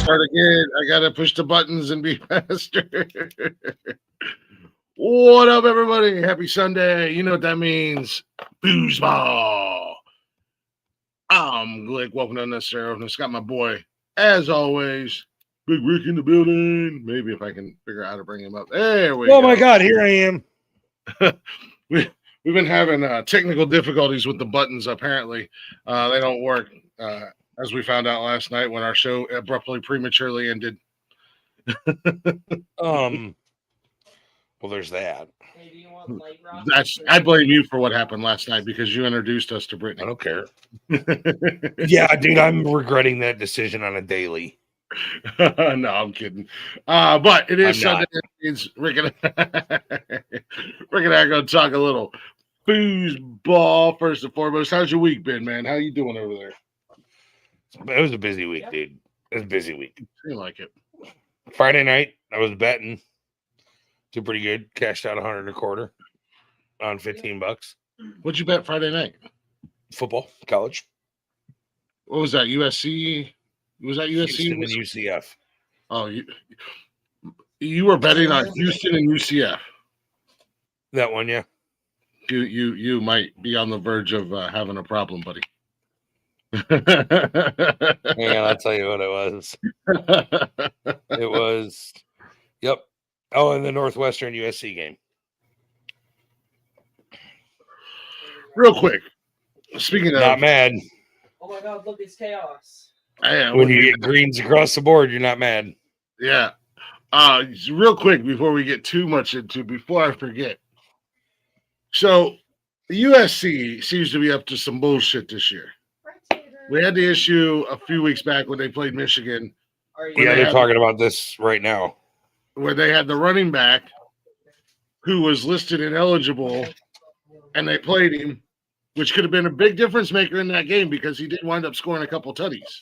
start again. I gotta push the buttons and be faster. What up, everybody? Happy Sunday. You know what that means. Foosball. I'm Glick. Welcome to Unnecessary Roughness. Got my boy, as always, Big Rick in the building. Maybe if I can figure out how to bring him up. There we go. Oh my God, here I am. We've been having technical difficulties with the buttons, apparently. They don't work, as we found out last night when our show abruptly, prematurely ended. Well, there's that. Hey, do you want light rock? I blame you for what happened last night because you introduced us to Brittany. I don't care. Yeah, dude, I'm regretting that decision on a daily. No, I'm kidding. But it is I'm Sunday. It's Rick and I are going to talk a little foosball first and foremost. How's your week been, man? How you doing over there? It was a busy week, dude. It was a busy week. Seemed like it. Friday night, I was betting. Did pretty good. Cashed out 125 on $15. What'd you bet Friday night? Football, college. What was that? USC? Was that USC? Houston and UCF. Oh, you were betting on Houston and UCF. That one, yeah. You might be on the verge of having a problem, buddy. Yeah, I'll tell you what it was. It was, yep. Oh, and the Northwestern USC game. Real quick, speaking of Not mad. Oh my God, look, it's chaos. When you get greens across the board, you're not mad. Yeah. Real quick before we get too much into, before I forget. So the USC seems to be up to some bullshit this year. We had the issue a few weeks back when they played Michigan. Yeah, they're talking about this right now. Where they had the running back who was listed ineligible, and they played him, which could have been a big difference maker in that game because he did wind up scoring a couple tutties,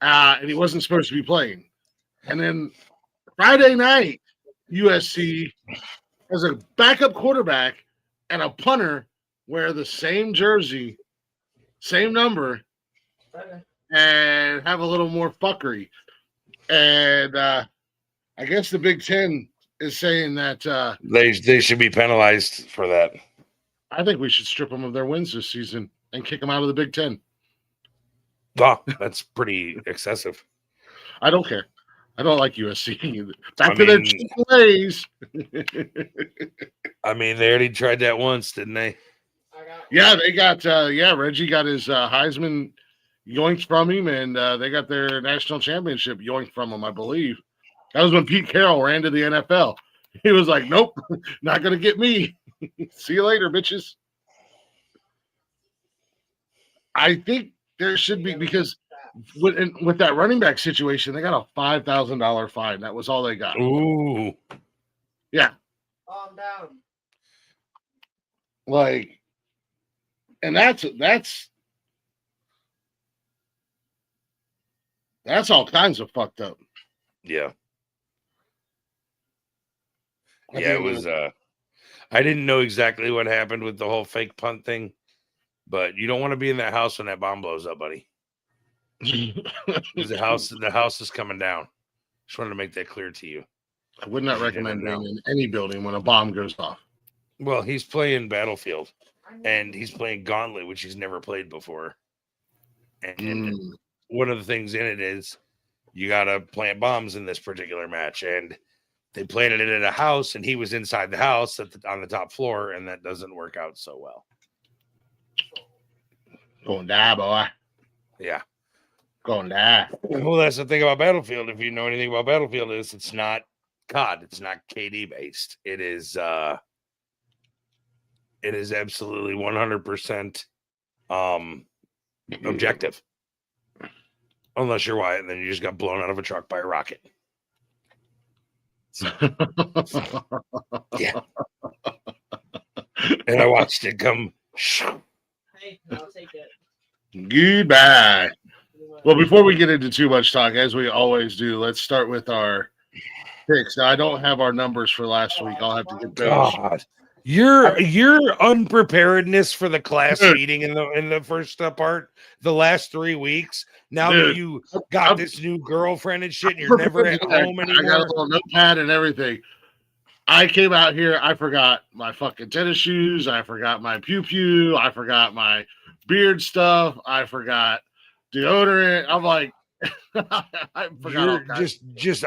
and he wasn't supposed to be playing. And then Friday night, USC has a backup quarterback and a punter wear the same jersey, same number, and have a little more fuckery. And I guess the Big Ten is saying that they should be penalized for that. I think we should strip them of their wins this season and kick them out of the Big Ten. Wow, that's pretty excessive. I don't care. I don't like USC. Back to their cheap ways. I mean, they already tried that once, didn't they? Yeah, they got Reggie got his Heisman yoinked from him, and they got their national championship yoinked from him, I believe. That was when Pete Carroll ran to the NFL. He was like, nope, not going to get me. See you later, bitches. I think there should be, because with that running back situation, they got a $5,000 fine. That was all they got. Ooh. Yeah. Calm down. Like, and that's all kinds of fucked up. Yeah. Yeah, it was I didn't know exactly what happened with the whole fake punt thing, but you don't want to be in that house when that bomb blows up, buddy. the house is coming down. Just wanted to make that clear to you. I would not recommend being in any building when a bomb goes off. Well, he's playing Battlefield, and he's playing Gauntlet, which he's never played before. And one of the things in it is you got to plant bombs in this particular match, and they planted it at a house, and he was inside the house on the top floor, and that doesn't work out so well. Going to die, boy. Yeah. Going to die. Well, that's the thing about Battlefield. If you know anything about Battlefield, is it's not COD. It's not KD based. It is absolutely 100% objective. Unless you're Wyatt, then you just got blown out of a truck by a rocket. Yeah. And I watched it come. Hey, I'll take it. Goodbye. Well, before we get into too much talk, as we always do, let's start with our picks. Now, I don't have our numbers for last week. I'll have to get those. God. Your unpreparedness for the class Dude. meeting in the first part, the last 3 weeks. Now Dude, that you got I'm- this new girlfriend and shit, and you're I'm never at prepared. home I got anymore. a little notepad and everything. I came out here. I forgot my fucking tennis shoes. I forgot my pew. I forgot my beard stuff. I forgot deodorant. I'm like, I forgot all You're kinds.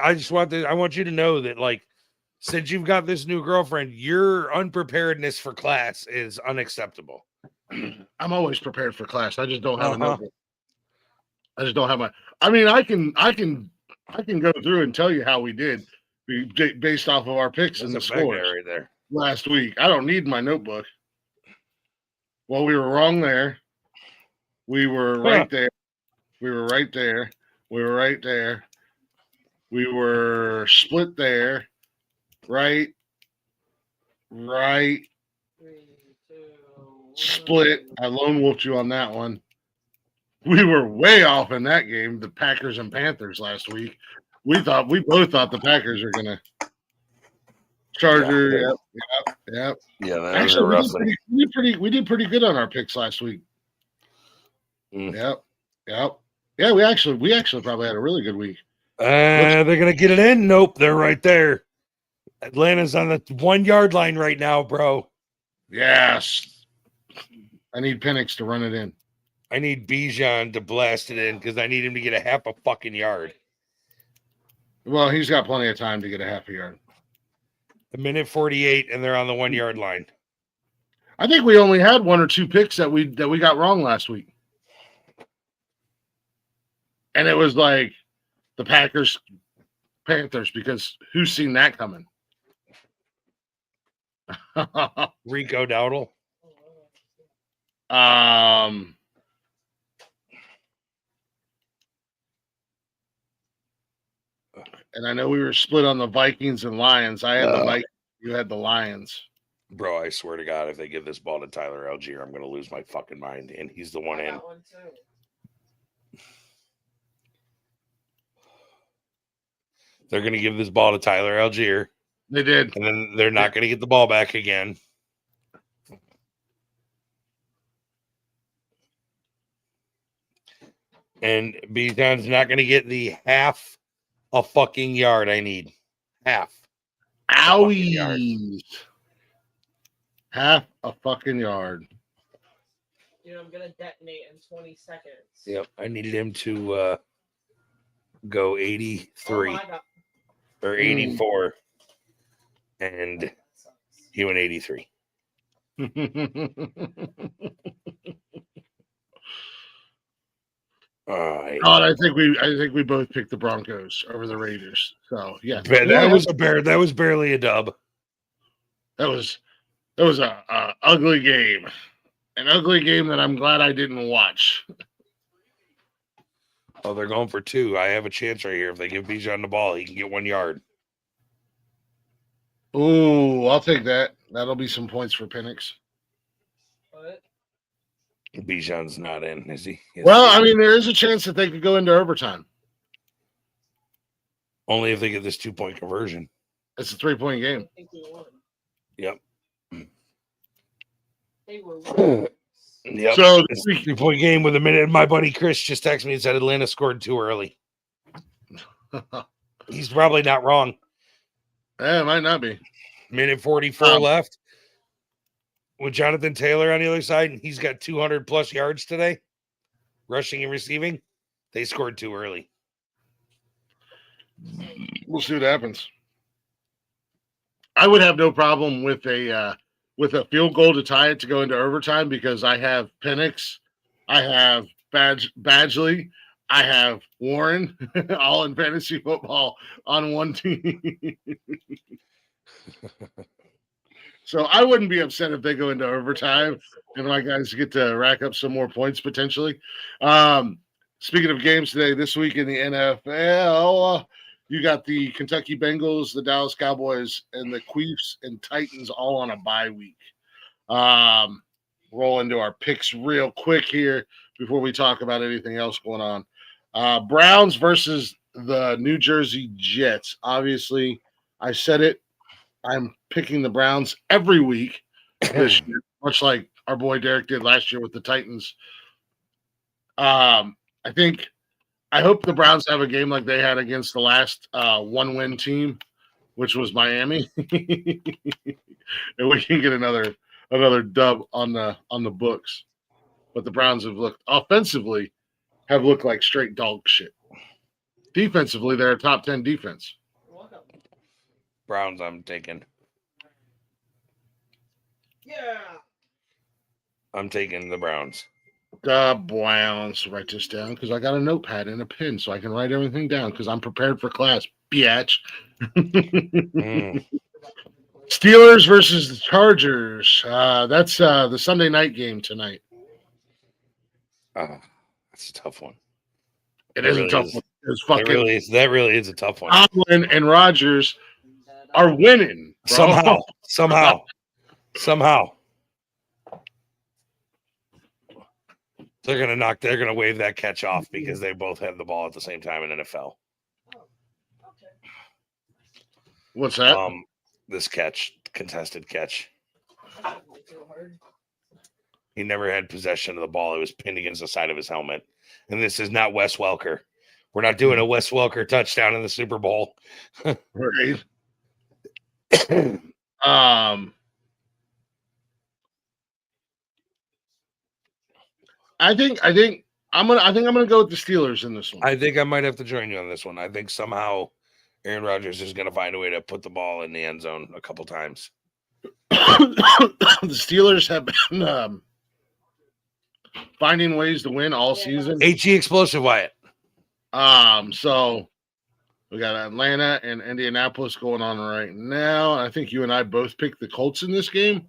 I want you to know that, like, since you've got this new girlfriend, your unpreparedness for class is unacceptable. I'm always prepared for class. I just don't have a Uh-huh. notebook. I just don't have my. I mean, I can go through and tell you how we did based off of our picks and the That's a bag scores right there. last week. I don't need my notebook. Well, we were wrong there. We were right there. We were right there. We were right there. We were split there. Right. 3, 2, 1. Split. I lone wolfed you on that one. We were way off in that game, the Packers and Panthers last week. We both thought the Packers were gonna Charger. Yeah. Yep. Yeah, that was a Actually, rough we did pretty good on our picks last week. Mm. Yep. Yeah, we actually probably had a really good week. They're gonna get it in. Nope, they're right there. Atlanta's on the 1 yard line right now, bro. Yes. I need Penix to run it in. I need Bijan to blast it in because I need him to get a half a fucking yard. Well, he's got plenty of time to get a half a yard. A minute 48, and they're on the 1 yard line. I think we only had 1 or 2 picks that we got wrong last week. And it was like the Packers, Panthers, because who's seen that coming? Rico Dowdle. And I know we were split on the Vikings and Lions. I had the Vikings. You had the Lions. Bro, I swear to God, if they give this ball to Tyler Algier, I'm going to lose my fucking mind. And he's the one in. One too. They're going to give this ball to Tyler Algier. They did. And then they're not going to get the ball back again. And Bijan's not going to get the half a fucking yard I need. Half. Owie. Half a fucking yard. Dude, I'm gonna detonate in 20 seconds. Yep. I needed him to go 83 Oh my God. or 84. And he went 83. I think we both picked the Broncos over the Raiders. So yeah, that was barely a dub. That was a ugly game, an ugly game that I'm glad I didn't watch. Oh, they're going for 2. I have a chance right here. If they give Bijan the ball, he can get 1 yard. Ooh, I'll take that. That'll be some points for Penix. What? Bijan's not in, is he? Yes, Well, I mean, there is a chance that they could go into overtime. Only if they get this 2-point conversion. It's a 3-point game. I think we won. Yep. They were winning. Yep. So It's a 3-point game with a minute. My buddy Chris just texted me and said Atlanta scored too early. He's probably not wrong. It might not be. Minute 44 left. With Jonathan Taylor on the other side, and he's got 200 plus yards today, rushing and receiving. They scored too early. We'll see what happens. I would have no problem with a field goal to tie it to go into overtime because I have Penix, I have Badgley, I have Warren, all in fantasy football on one team. So I wouldn't be upset if they go into overtime and my guys get to rack up some more points potentially. Speaking of games today, this week in the NFL, you got the Kentucky Bengals, the Dallas Cowboys, and the Chiefs and Titans all on a bye week. Roll into our picks real quick here before we talk about anything else going on. Browns versus the New Jersey Jets. Obviously, I said it. I'm picking the Browns every week. this year, much like our boy Derek did last year with the Titans. I hope the Browns have a game like they had against the last one-win team, which was Miami, and we can get another dub on the books. But the Browns have looked like straight dog shit. Defensively, they're a top 10 defense. Browns, I'm taking. Yeah. I'm taking the Browns. The Browns. Write this down because I got a notepad and a pen so I can write everything down because I'm prepared for class, biatch. Steelers versus the Chargers. That's the Sunday night game tonight. That's a tough one. It is a tough one. It's fucking. That really is a tough one. Tomlin and Rodgers are winning, bro. Somehow. They're gonna wave that catch off because they both have the ball at the same time in NFL. What's that? This contested catch. He never had possession of the ball. It was pinned against the side of his helmet. And this is not Wes Welker. We're not doing a Wes Welker touchdown in the Super Bowl. Right. I think I'm gonna go with the Steelers in this one. I think I might have to join you on this one. I think somehow Aaron Rodgers is gonna find a way to put the ball in the end zone a couple times. The Steelers have been finding ways to win all season. HE explosive, Wyatt. So we got Atlanta and Indianapolis going on right now. I think you and I both picked the Colts in this game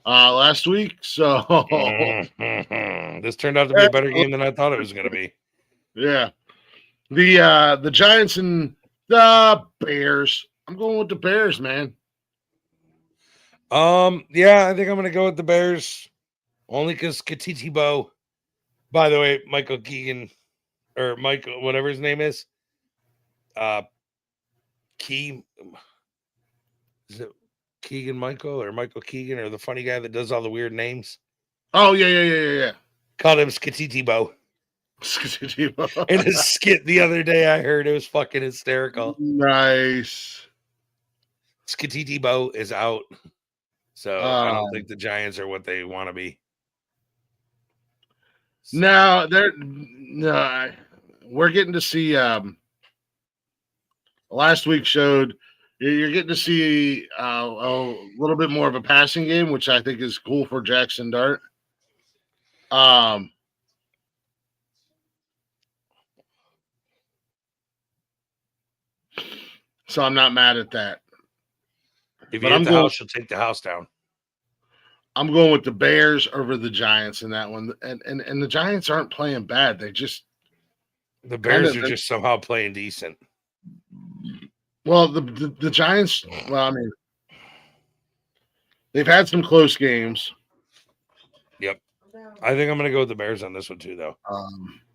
last week. So this turned out to be a better game than I thought it was going to be. Yeah. The Giants and the Bears. I'm going with the Bears, man. Yeah, I think I'm going to go with the Bears only because Katitibo. By the way, Michael Keegan or Michael, whatever his name is, is it Keegan Michael or Michael Keegan or the funny guy that does all the weird names? Oh yeah. Called him Skatitibo. In a skit the other day, I heard it was fucking hysterical. Nice. Skatitibo is out, so I don't think the Giants are what they want to be. Now we're getting to see. Last week showed you're getting to see a little bit more of a passing game, which I think is cool for Jackson Dart. So I'm not mad at that. If you hit the house, you'll take the house down. I'm going with the Bears over the Giants in that one, and the Giants aren't playing bad. The Bears are just somehow playing decent. Well, the Giants. Well, I mean, they've had some close games. Yep, I think I'm going to go with the Bears on this one too, though.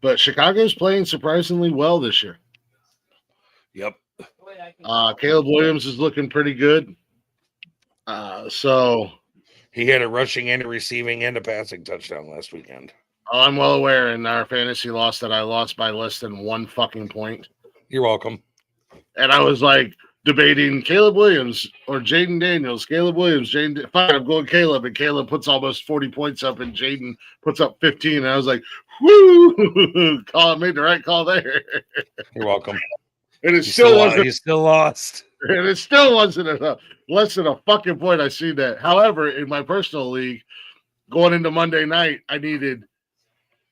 But Chicago's playing surprisingly well this year. Yep. Caleb Williams is looking pretty good. So he had a rushing and a receiving and a passing touchdown last weekend. I'm well aware in our fantasy loss that I lost by less than 1 fucking point. You're welcome. And I was like debating Caleb Williams or Jaden Daniels. Caleb Williams, Jaden. Fine, I'm going Caleb, and Caleb puts almost 40 points up, and Jaden puts up 15. And I was like, "Woo!" Made the right call there. You're welcome. And it still wasn't. You still lost. And it still wasn't enough. Less than a fucking point. I see that. However, in my personal league, going into Monday night, I needed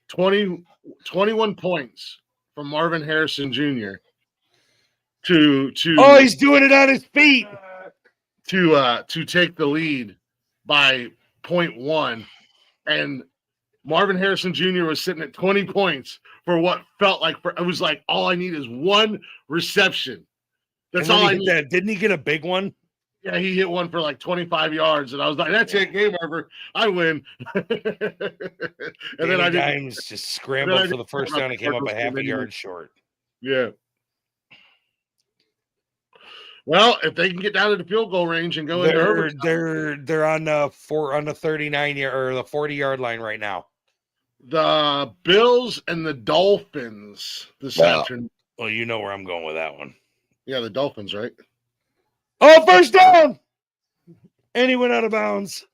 21 points from Marvin Harrison Jr. to he's doing it on his feet to take the lead by 0.1, and Marvin Harrison Jr. was sitting at 20 points for what felt like it was like all I need is one reception. That's all I need. Didn't he get a big one? Yeah, he hit one for like 25 yards, and I was like, "That's it, game over. I win." And then I just scrambled for the first down and came up a half a yard short. Yeah. Well, if they can get down to the field goal range and go into overtime, they're on the 39 or the 40-yard line right now. the Bills and the Dolphins this afternoon. Well, you know where I'm going with that one. Yeah, the Dolphins, right? Oh, first down! And he went out of bounds.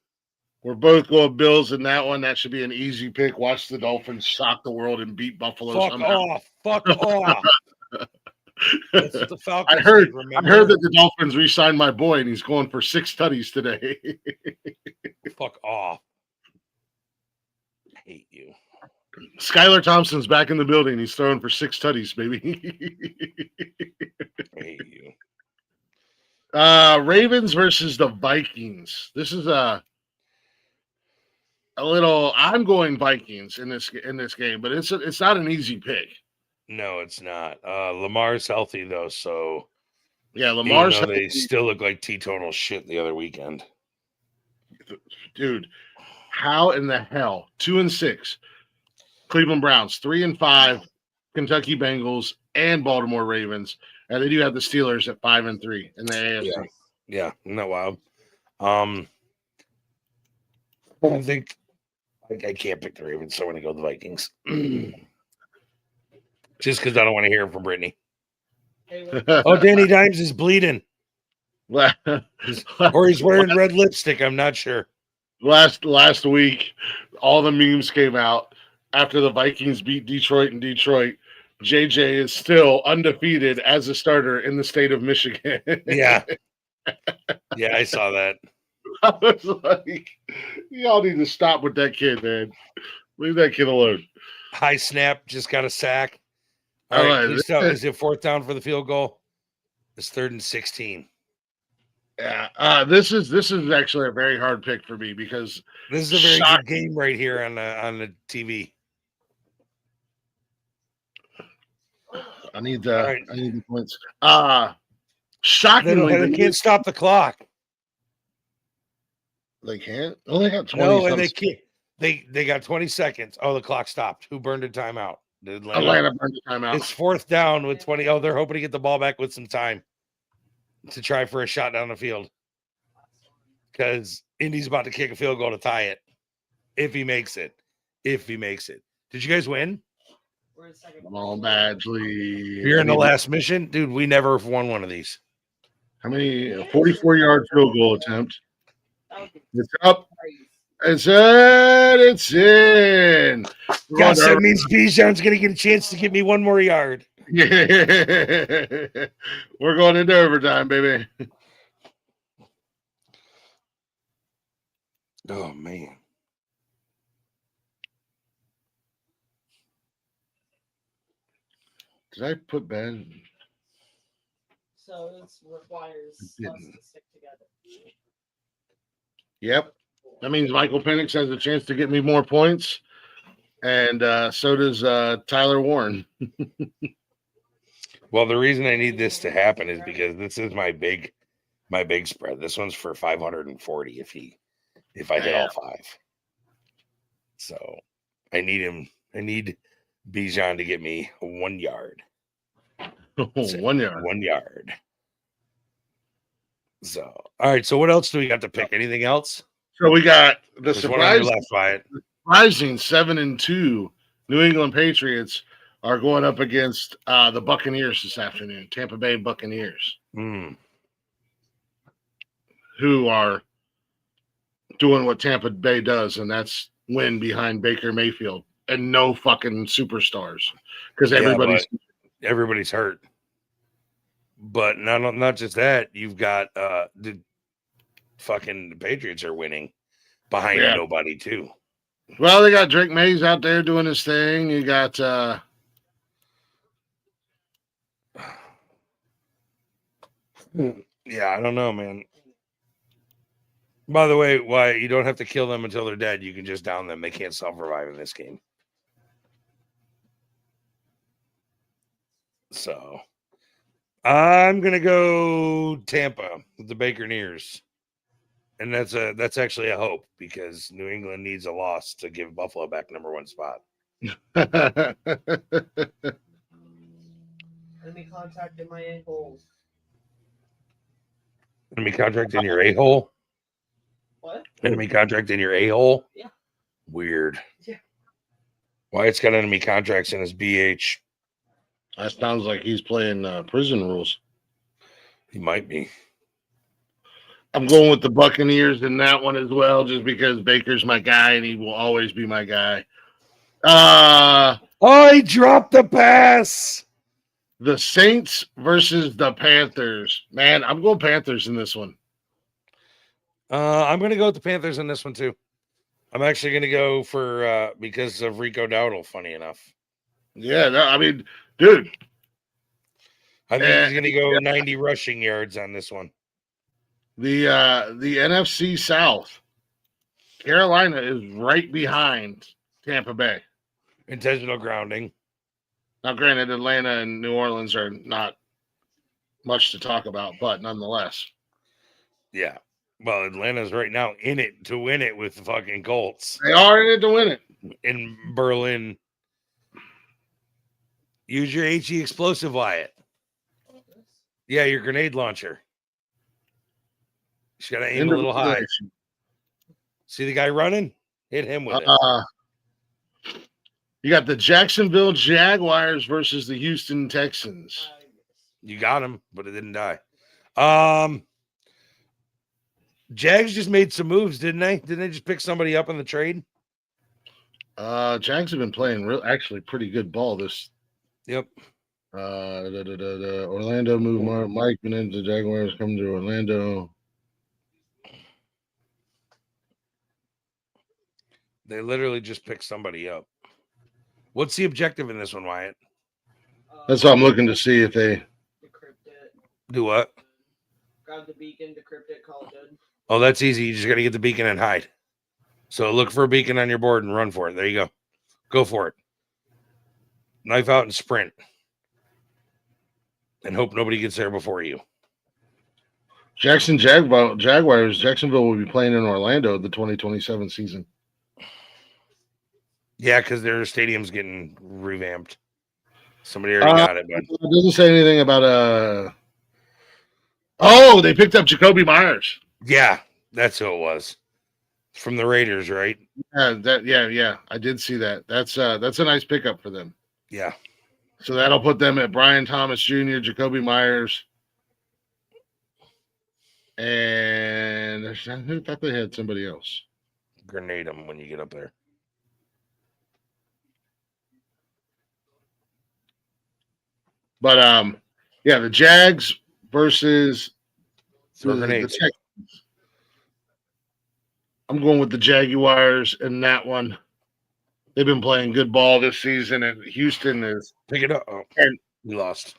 We're both going Bills in that one. That should be an easy pick. Watch the Dolphins shock the world and beat Buffalo somehow. Fuck off. That's what the Falcons I heard did, remember? that the Dolphins re-signed my boy, and he's going for 6 tutties today. Fuck off. I hate you. Skylar Thompson's back in the building. He's throwing for 6 tutties, baby. I hate you. Ravens versus the Vikings. This is a little. I'm going Vikings in this game, but it's not an easy pick. No, it's not. Lamar's healthy though, so yeah, Lamar's healthy. They still look like teetotal shit the other weekend. Dude, how in the hell? 2-6, Cleveland Browns, 3-5, Kentucky Bengals, and Baltimore Ravens, and then you have the Steelers at 5-3 in the AFC. Yeah, isn't that wild? I think I can't pick the Ravens, so I'm going to go with the Vikings. Just because I don't want to hear from Brittany. Oh, Danny Dimes is bleeding. Or he's wearing red lipstick. I'm not sure. Last week, all the memes came out after the Vikings beat Detroit in Detroit. JJ is still undefeated as a starter in the state of Michigan. Yeah. Yeah, I saw that. I was like, y'all need to stop with that kid, man. Leave that kid alone. High snap, just got a sack. All right, please tell, is it 4th down for the field goal? It's 3rd and 16. Yeah, this is actually a very hard pick for me because this is a very good game right here on the TV. I need the points. Shockingly, they can't stop the clock. They can't. Oh, they got 20. No, and they can't. They got 20 seconds. Oh, the clock stopped. Who burned a timeout? Atlanta burned a timeout. It's 4th down with 20. Oh, they're hoping to get the ball back with some time to try for a shot down the field because Indy's about to kick a field goal to tie it if he makes it. Did you guys win? Come on, Badgley. You're in the last mission, dude. We never won one of these. How many? 44-yard field goal attempt. It's up. It's in. It's in. Yes, that means Bijan's going to get a chance to give me one more yard. Yeah. We're going into overtime, baby. Oh, man. Did I put Ben? So this requires us to stick together. Yep. That means Michael Penix has a chance to get me more points. And so does Tyler Warren. Well, the reason I need this to happen is because this is my big spread. This one's for 540 if I hit all 5. So I need Bijan to get me 1 yard. 1 yard. 1 yard. So all right. So what else do we got to pick? Anything else? So we got the There's surprising 7-2 New England Patriots are going up against the Buccaneers this afternoon, Tampa Bay Buccaneers, who are doing what Tampa Bay does, and that's win behind Baker Mayfield and no fucking superstars because everybody's hurt. But not just that, you've got the fucking Patriots are winning behind nobody too. Well, they got Drake Mays out there doing his thing. You got yeah, I don't know, man. By the way, why you don't have to kill them until they're dead. You can just down them. They can't self-revive in this game. So I'm gonna go Tampa with the Buccaneers. And that's actually a hope because New England needs a loss to give Buffalo back number 1 spot. Enemy contact in my ankle. Enemy contract in your a-hole? What? Enemy contract in your a-hole? Yeah. Weird. Yeah. Wyatt's got enemy contracts in his BH. That sounds like he's playing prison rules. He might be. I'm going with the Buccaneers in that one as well, just because Baker's my guy and he will always be my guy. Oh, he dropped the pass. The Saints versus the Panthers. Man, I'm going Panthers in this one. I'm going to go with the Panthers in this one, too. I'm actually going to go for because of Rico Dowdle, funny enough. Yeah, I mean, dude. I think he's going to go 90 rushing yards on this one. The NFC South. Carolina is right behind Tampa Bay. Intentional grounding. Now, granted, Atlanta and New Orleans are not much to talk about, but nonetheless. Yeah. Well, Atlanta's right now in it to win it with the fucking Colts. They are in it to win it. In Berlin. Use your HE explosive, Wyatt. Yeah, your grenade launcher. Just got to aim a little high. See the guy running? Hit him with it. You got the Jacksonville Jaguars versus the Houston Texans. You got him, but it didn't die. Jags just made some moves, didn't they? Didn't they just pick somebody up in the trade? Jags have been playing actually pretty good ball this. Yep. Orlando moved Mike and then the Jaguars come to Orlando. They literally just picked somebody up. What's the objective in this one, Wyatt? That's what I'm looking to see if they Decrypt it. Do what? Grab the beacon, decrypt it, call it good. Oh, that's easy. You just got to get the beacon and hide. So look for a beacon on your board and run for it. There you go. Go for it. Knife out and sprint. And hope nobody gets there before you. Jaguars. Jacksonville will be playing in Orlando the 2027 season. Yeah, because their stadium's getting revamped. Somebody already got it, but it doesn't say anything about Oh, they picked up Jacoby Myers. Yeah, that's who it was. From the Raiders, right? Yeah. I did see that. That's a nice pickup for them. Yeah. So that'll put them at Brian Thomas Jr., Jacoby Myers, and I thought they had somebody else. Grenade them when you get up there. But yeah, the Jags versus the Texans. I'm going with the Jaguars in that one. They've been playing good ball this season, and Houston is pick it up. Oh, and we lost.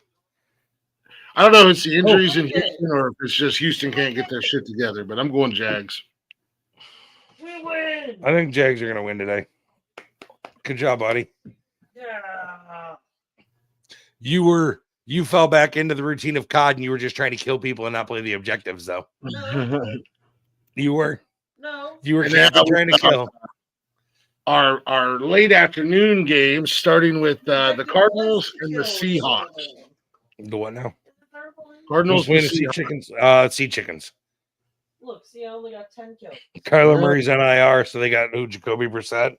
I don't know if it's the injuries in Houston or if it's just Houston can't get their shit together, but I'm going Jags. We win. I think Jags are going to win today. Good job, buddy. Yeah. You fell back into the routine of COD and you were just trying to kill people and not play the objectives, though. No. You were. No. You were trying to kill. Our late afternoon games, starting with the Cardinals and the Seahawks. The what now? Cardinals and Sea Chickens. Sea Chickens. Look, see, I only got 10 kills. Kyler Murray's on IR, so they got Jacoby Brissett.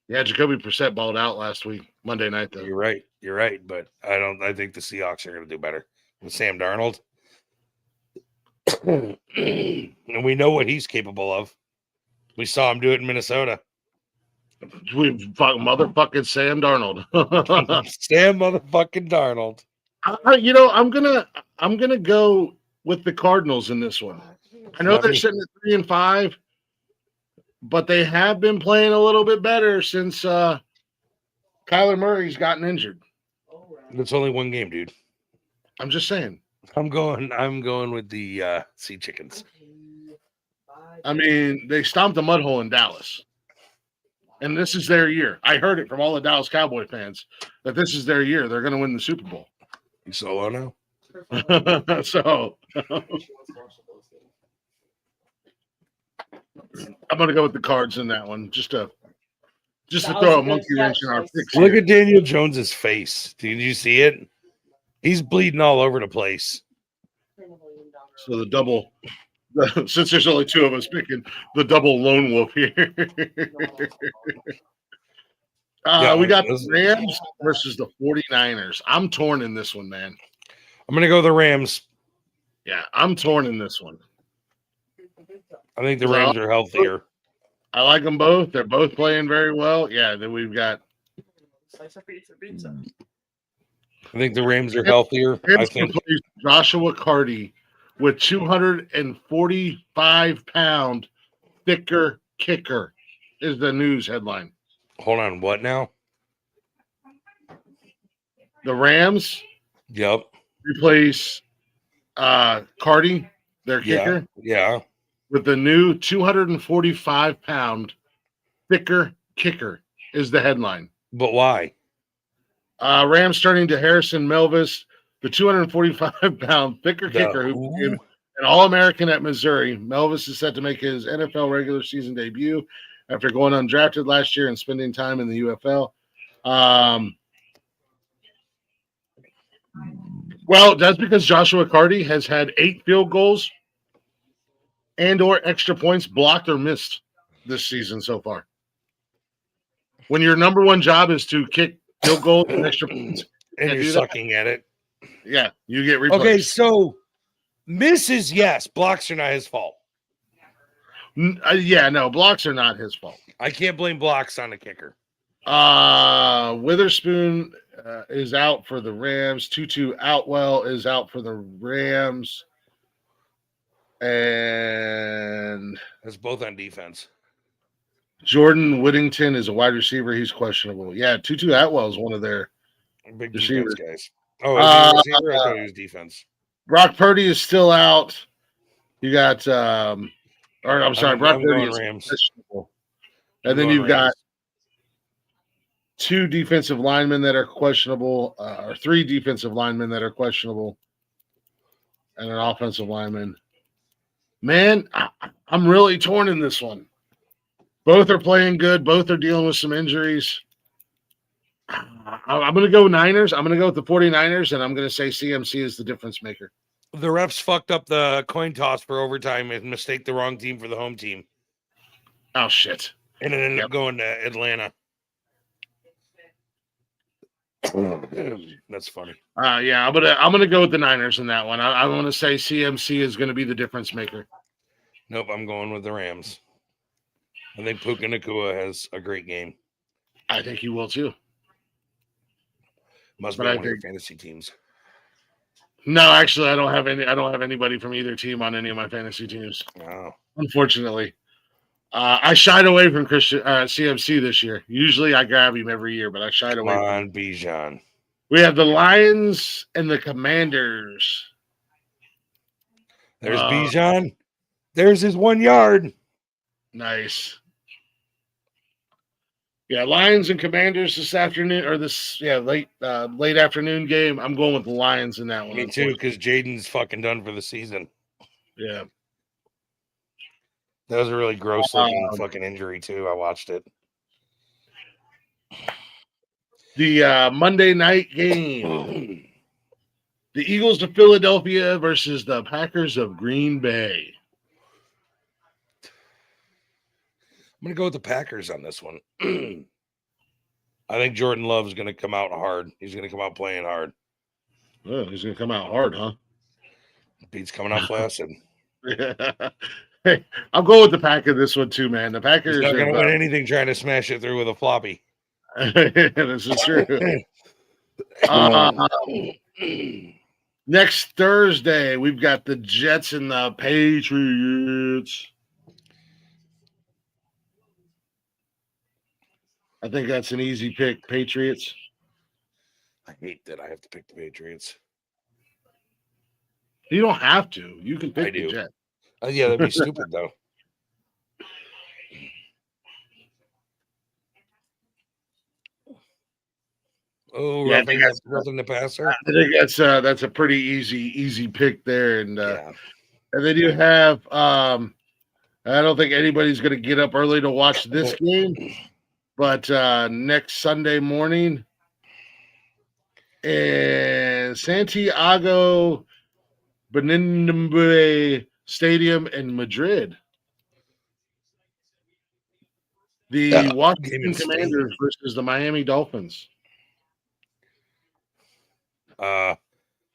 Yeah, Jacoby Brissett balled out last week, Monday night, though. You're right, but I think the Seahawks are going to do better with Sam Darnold. And we know what he's capable of. We saw him do it in Minnesota. We motherfucking Sam Darnold. Sam motherfucking Darnold. I'm gonna go with the Cardinals in this one. I know they're sitting at 3-5, but they have been playing a little bit better since Kyler Murray's gotten injured. It's only one game, dude. I'm just saying. I'm going with the Sea Chickens. I mean, they stomped a mud hole in Dallas. And this is their year. I heard it from all the Dallas Cowboy fans that this is their year. They're going to win the Super Bowl. You solo now? So I'm going to go with the Cards in that one, just to throw a monkey wrench in our picks. Look at Daniel Jones's face. Did you see it? He's bleeding all over the place. So the double, since there's only two of us picking, the double lone wolf here. We got the Rams versus the 49ers. I'm torn in this one, man. I'm going to go the Rams. Yeah, I'm torn in this one. I think the Rams are healthier. I like them both. They're both playing very well. Yeah, then we've got. I think the Rams are healthier. I think Joshua Carty with 245-pound thicker kicker is the news headline. Hold on, what now? The Rams. Yep. Replace Carty, their kicker. Yeah. With the new 245-pound thicker kicker is the headline. But why? Rams turning to Harrison Melvis, the 245-pound thicker kicker who became an All-American at Missouri. Melvis is set to make his NFL regular season debut after going undrafted last year and spending time in the UFL. Well, that's because Joshua Carty has had 8 field goals and or extra points blocked or missed this season so far. When your number one job is to kick field goals and extra points, and you're sucking at it. Yeah, you get replaced. Okay, so misses, yes. Blocks are not his fault. No, blocks are not his fault. I can't blame blocks on the kicker. Witherspoon is out for the Rams. Tutu Outwell is out for the Rams. And that's both on defense. Jordan Whittington is a wide receiver. He's questionable. Yeah, Tutu Atwell is one of their big receivers. Guys. Oh, is he a receiver? I thought he was defense. Brock Purdy is still out. You got, Brock Purdy is questionable. And then you've got 2 defensive linemen that are questionable, or 3 defensive linemen that are questionable, and an offensive lineman. Man, I'm really torn in this one. Both are playing good. Both are dealing with some injuries. I'm going to go Niners. I'm going to go with the 49ers, and I'm going to say CMC is the difference maker. The refs fucked up the coin toss for overtime and mistaked the wrong team for the home team. Oh, shit. And it ended up going to Atlanta. That's funny. Yeah, I'm gonna go with the Niners in that one. I want to say CMC is going to be the difference maker. Nope, I'm going with the Rams. I think Puka Nacua has a great game. I think he will too. Must be one of your fantasy teams. No, actually, I don't have anybody from either team on any of my fantasy teams. Wow. Unfortunately, I shied away from CMC this year. Usually, I grab him every year, but I shied away. Come on, Bijan. We have the Lions and the Commanders. There's Bijan. There's his 1 yard. Nice. Yeah, Lions and Commanders this afternoon, or late afternoon game. I'm going with the Lions in that one. Me too, because Jaden's fucking done for the season. Yeah. That was a really gross looking fucking injury too. I watched it. The Monday night game. The Eagles of Philadelphia versus the Packers of Green Bay. I'm going to go with the Packers on this one. I think Jordan Love's going to come out hard. He's going to come out playing hard. Oh, he's going to come out hard, huh? Beats coming out flaccid. Hey, I'll go with the Packers this one too, man. The Packers are not going to win anything trying to smash it through with a floppy. This is true. Next Thursday, we've got the Jets and the Patriots. I think that's an easy pick, Patriots. I hate that I have to pick the Patriots. You don't have to. You can pick the Jets. Yeah, that'd be stupid, though. Oh, yeah, roughing the passer. I think that's a pretty easy pick there, and then you have. I don't think anybody's going to get up early to watch this game. But next Sunday morning, in Santiago Bernabeu Stadium in Madrid. The Game Washington in Spain. Commanders versus the Miami Dolphins.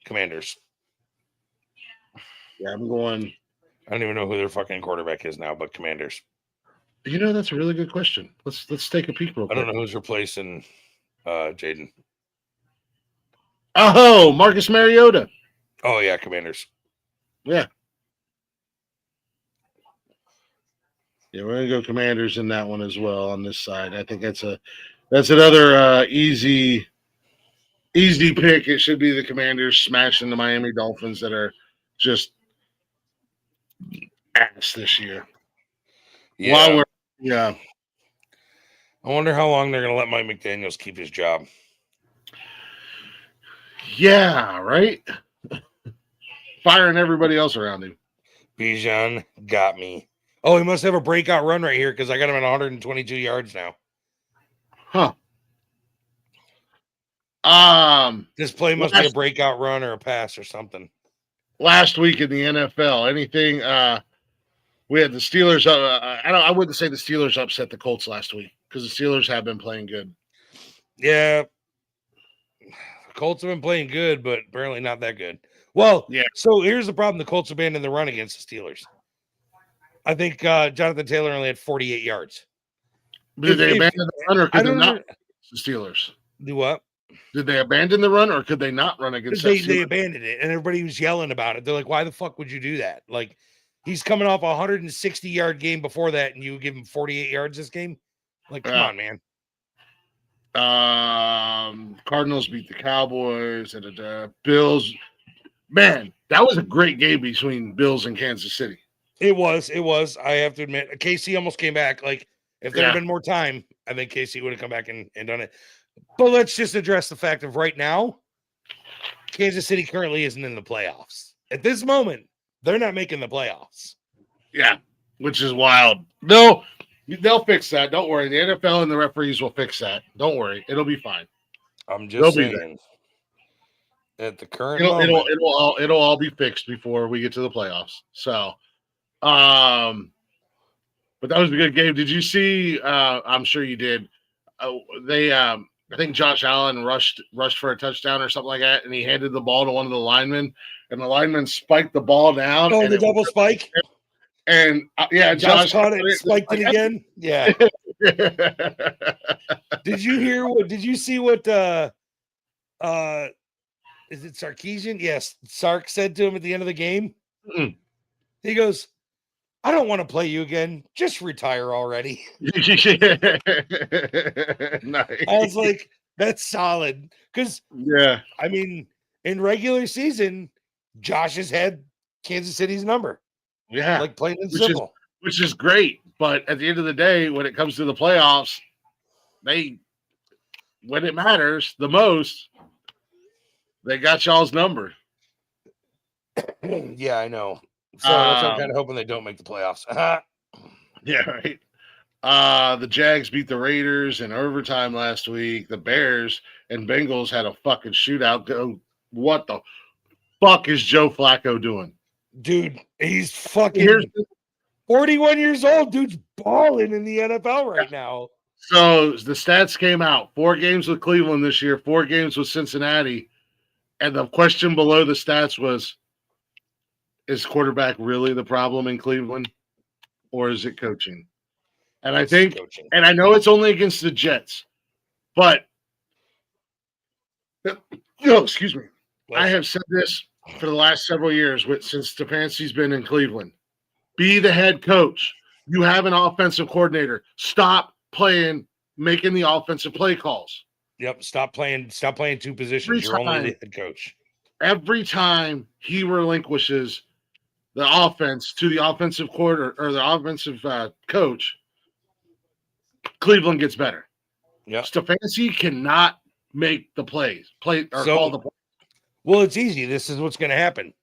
Commanders. Yeah, I'm going. I don't even know who their fucking quarterback is now, but Commanders. You know, that's a really good question. Let's take a peek real I quick. don't know who's replacing Jaden. Oh, Marcus Mariota. Oh yeah, Commanders. Yeah. Yeah, we're gonna go Commanders in that one as well on this side. I think that's another easy pick. It should be the Commanders smashing the Miami Dolphins that are just ass this year. Yeah. Yeah. I wonder how long they're gonna let Mike McDaniels keep his job. Yeah, right? Firing everybody else around him. Bijan got me. Oh, he must have a breakout run right here because I got him at 122 yards now. Huh. This play must be a breakout run or a pass or something. Last week in the NFL, anything we had the Steelers. I wouldn't say the Steelers upset the Colts last week because the Steelers have been playing good. Yeah, the Colts have been playing good, but apparently not that good. Well, yeah. So here's the problem: the Colts abandoned the run against the Steelers. I think Jonathan Taylor only had 48 yards. Did they abandon the run or could they not? The Steelers. Do what? Did they abandon the run or could they not run against the Steelers? They abandoned it, and everybody was yelling about it. They're like, "Why the fuck would you do that?" Like, he's coming off a 160-yard game before that, and you give him 48 yards this game. Like, come on, man. Cardinals beat the Cowboys and the Bills. Man, that was a great game between Bills and Kansas City. It was. I have to admit, KC almost came back. Like, if there had been more time, I think KC would have come back and done it. But let's just address the fact of right now, Kansas City currently isn't in the playoffs. At this moment, they're not making the playoffs. Yeah, which is wild. No, they'll fix that. Don't worry. The NFL and the referees will fix that. Don't worry. It'll be fine. I'm just saying. At the current moment, it'll all be fixed before we get to the playoffs. So, but that was a good game. Did you see? I'm sure you did. I think Josh Allen rushed for a touchdown or something like that, and he handed the ball to one of the linemen, and the lineman spiked the ball down. Oh, the double spike. And Josh caught it, spiked it again. Yeah. Did you see what? Is it Sarkisian? Yes, Sark said to him at the end of the game. Mm-mm. He goes, "I don't want to play you again. Just retire already." Nice. I was like, "That's solid." Because I mean, in regular season, Josh has had Kansas City's number. Yeah, like plain and simple, which is great. But at the end of the day, when it comes to the playoffs, when it matters the most, they got y'all's number. Yeah, I know. So that's what I'm kind of hoping they don't make the playoffs. Yeah, right. The Jags beat the Raiders in overtime last week. The Bears and Bengals had a fucking shootout. What the fuck is Joe Flacco doing? Dude, he's fucking 41 years old. Dude's balling in the NFL right now. So the stats came out. 4 games with Cleveland this year, 4 games with Cincinnati. And the question below the stats was, is quarterback really the problem in Cleveland, or is it coaching? And I think, and I know it's only against the Jets, but excuse me. I have said this for the last several years since Stefanski's been in Cleveland. Be the head coach. You have an offensive coordinator. Stop making the offensive play calls. Yep. Stop playing 2 positions. You're only the head coach. Every time he relinquishes the offense to the offensive coordinator or the offensive coach, Cleveland gets better. Yeah. Stefanski cannot make the call the play. Well, it's easy. This is what's going to happen.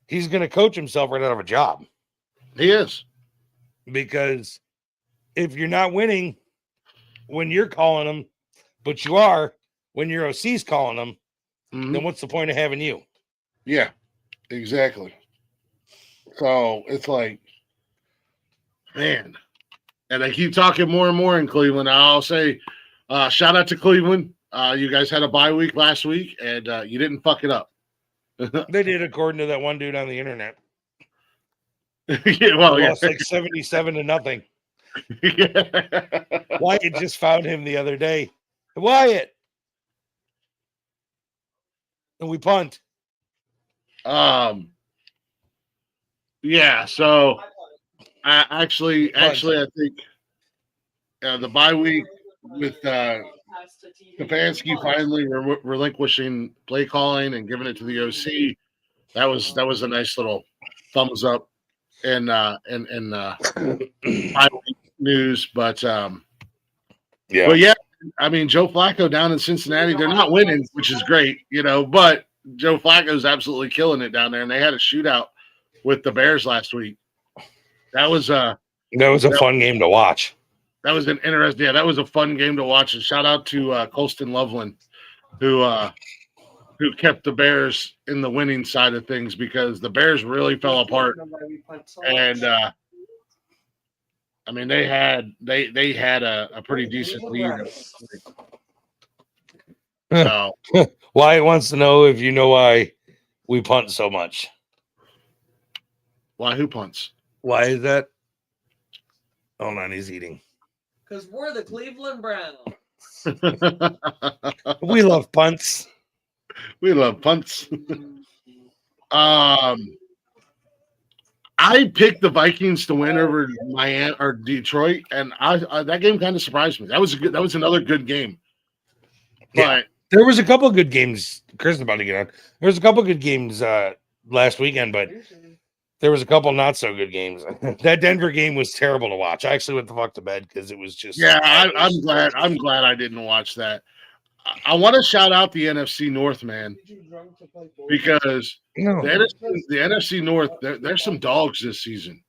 He's going to coach himself right out of a job. He is. Because if you're not winning when you're calling them, but you are when your OC's calling them, then what's the point of having you? Yeah, exactly. So it's like, man, and I keep talking more and more in Cleveland. I'll say, shout out to Cleveland. You guys had a bye week last week, and you didn't fuck it up. They did, according to that one dude on the internet. Yeah, well, Lost like 77-0. yeah. Wyatt just found him the other day. Wyatt. And we punt. Yeah, so I think the bye week with Stefanski finally relinquishing play calling and giving it to the OC, that was a nice little thumbs up in bye week news. But yeah, I mean, Joe Flacco down in Cincinnati, they're not winning, which is great, but Joe Flacco's absolutely killing it down there, and they had a shootout with the Bears last week. That was a fun game to watch. That was an interesting. Yeah, that was a fun game to watch. And shout out to Colston Loveland, who kept the Bears in the winning side of things, because the Bears really fell apart. And I mean, they had a pretty decent lead. So Wyatt wants to know if you know why we punt so much. Why? Who punts? Why is that? Hold on, he's eating. Because we're the Cleveland Browns. We love punts. We love punts. I picked the Vikings to win over Miami or Detroit, and I that game kind of surprised me. That was another good game. But there was a couple of good games. Chris is about to get on. There was a couple of good games last weekend, but there was a couple not so good games. That Denver game was terrible to watch. I actually went the fuck to bed because it was just. Yeah, I'm glad I didn't watch that. I want to shout out the NFC North, man, because the NFC North, there's some dogs this season.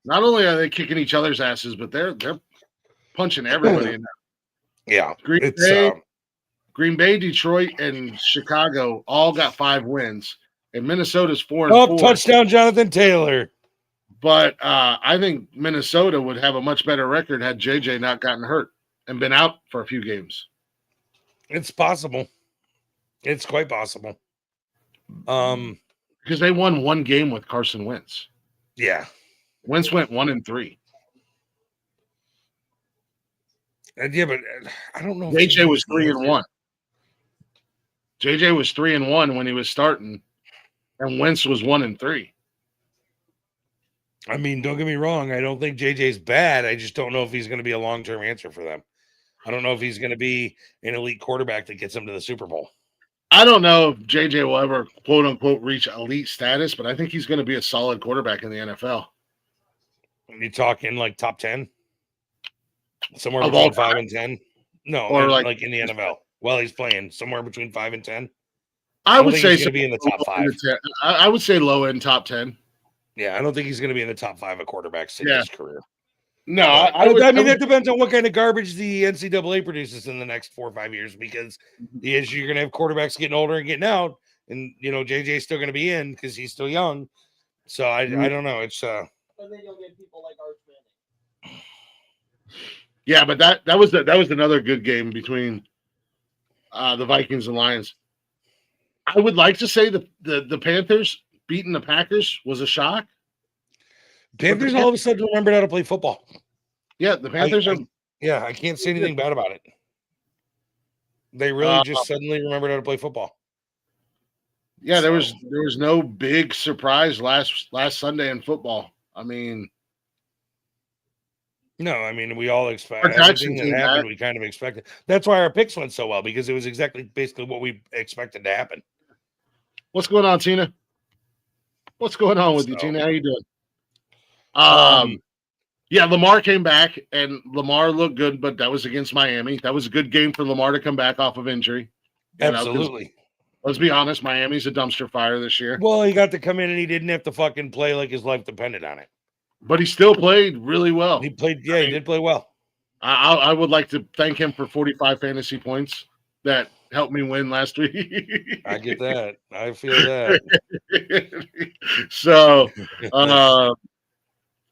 Not only are they kicking each other's asses, but they're punching everybody in there. Yeah, Green Bay, Detroit, and Chicago all got 5 wins. And Minnesota's 4-4. Touchdown, Jonathan Taylor. But I think Minnesota would have a much better record had JJ not gotten hurt and been out for a few games. It's possible. It's quite possible. Because they won 1 game with Carson Wentz. Yeah. Wentz went 1-3. Yeah, but I don't know. JJ was 3-1. JJ was 3-1 when he was starting. And Wentz was 1-3. I mean, don't get me wrong. I don't think JJ's bad. I just don't know if he's going to be a long-term answer for them. I don't know if he's going to be an elite quarterback that gets them to the Super Bowl. I don't know if JJ will ever, quote unquote, reach elite status, but I think he's going to be a solid quarterback in the NFL. Are you talking like top 10? Somewhere between 5 and 10? No, or like in the NFL. Well, he's playing somewhere between 5 and 10. I would say he's going to be in the top 5. I would say low end top 10. Yeah, I don't think he's going to be in the top 5 of quarterbacks in his career. No, I mean, that depends on what kind of garbage the NCAA produces in the next 4 or 5 years, because you're going to have quarterbacks getting older and getting out, and JJ's still going to be in because he's still young. So I don't know. It's But then you'll get people like Arch Manning. Yeah, but that was another good game between the Vikings and Lions. I would like to say the Panthers beating the Packers was a shock. Panthers all of a sudden remembered how to play football. Yeah, the Panthers I can't say anything bad about it. They really just suddenly remembered how to play football. Yeah, there was no big surprise last Sunday in football. I mean, no, I mean, we all expect everything that happened. We kind of expected. That's why our picks went so well, because it was basically what we expected to happen. What's going on, Tina? What's going on with you, Tina? How you doing? Yeah, Lamar came back, and Lamar looked good, but that was against Miami. That was a good game for Lamar to come back off of injury. Absolutely. Let's be honest, Miami's a dumpster fire this year. Well, he got to come in, and he didn't have to fucking play like his life depended on it. But he still played really well. He played, he did play well. I would like to thank him for 45 fantasy points that helped me win last week. I get that. I feel that. So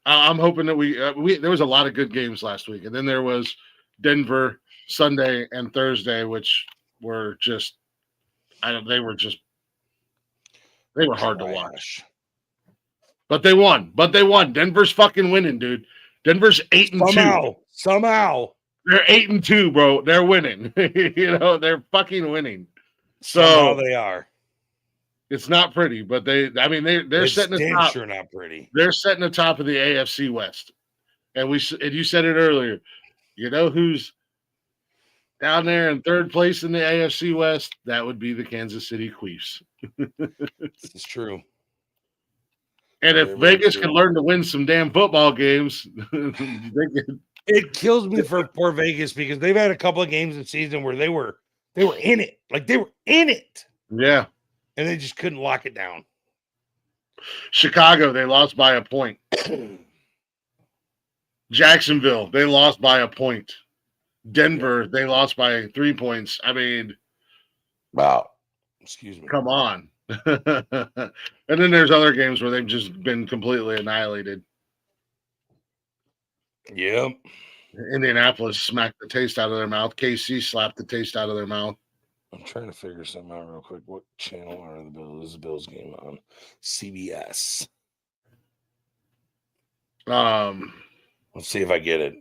I'm hoping that we there was a lot of good games last week, and then there was Denver Sunday and Thursday, which were just they were hard to watch. But they won. Denver's fucking winning, dude. Denver's 8-2. Somehow. They're 8-2, bro. They're winning. They're fucking winning. Somehow So they are. It's not pretty, but they're setting the top. Sure not pretty. They're setting the top of the AFC West. And you said it earlier. You know who's down there in third place in the AFC West? That would be the Kansas City Chiefs. This is true. And if Vegas can learn to win some damn football games, they can. It kills me for poor Vegas because they've had a couple of games this season where they were in it. Like they were in it. Yeah. And they just couldn't lock it down. Chicago, they lost by a point. Jacksonville, they lost by a point. Denver, they lost by 3 points. I mean, wow. Excuse me. Come on. And then there's other games where they've just been completely annihilated. Yep. Indianapolis smacked the taste out of their mouth. KC slapped the taste out of their mouth. I'm trying to figure something out real quick. What channel are the Bills? Is the Bills game on? CBS. Let's see if I get it.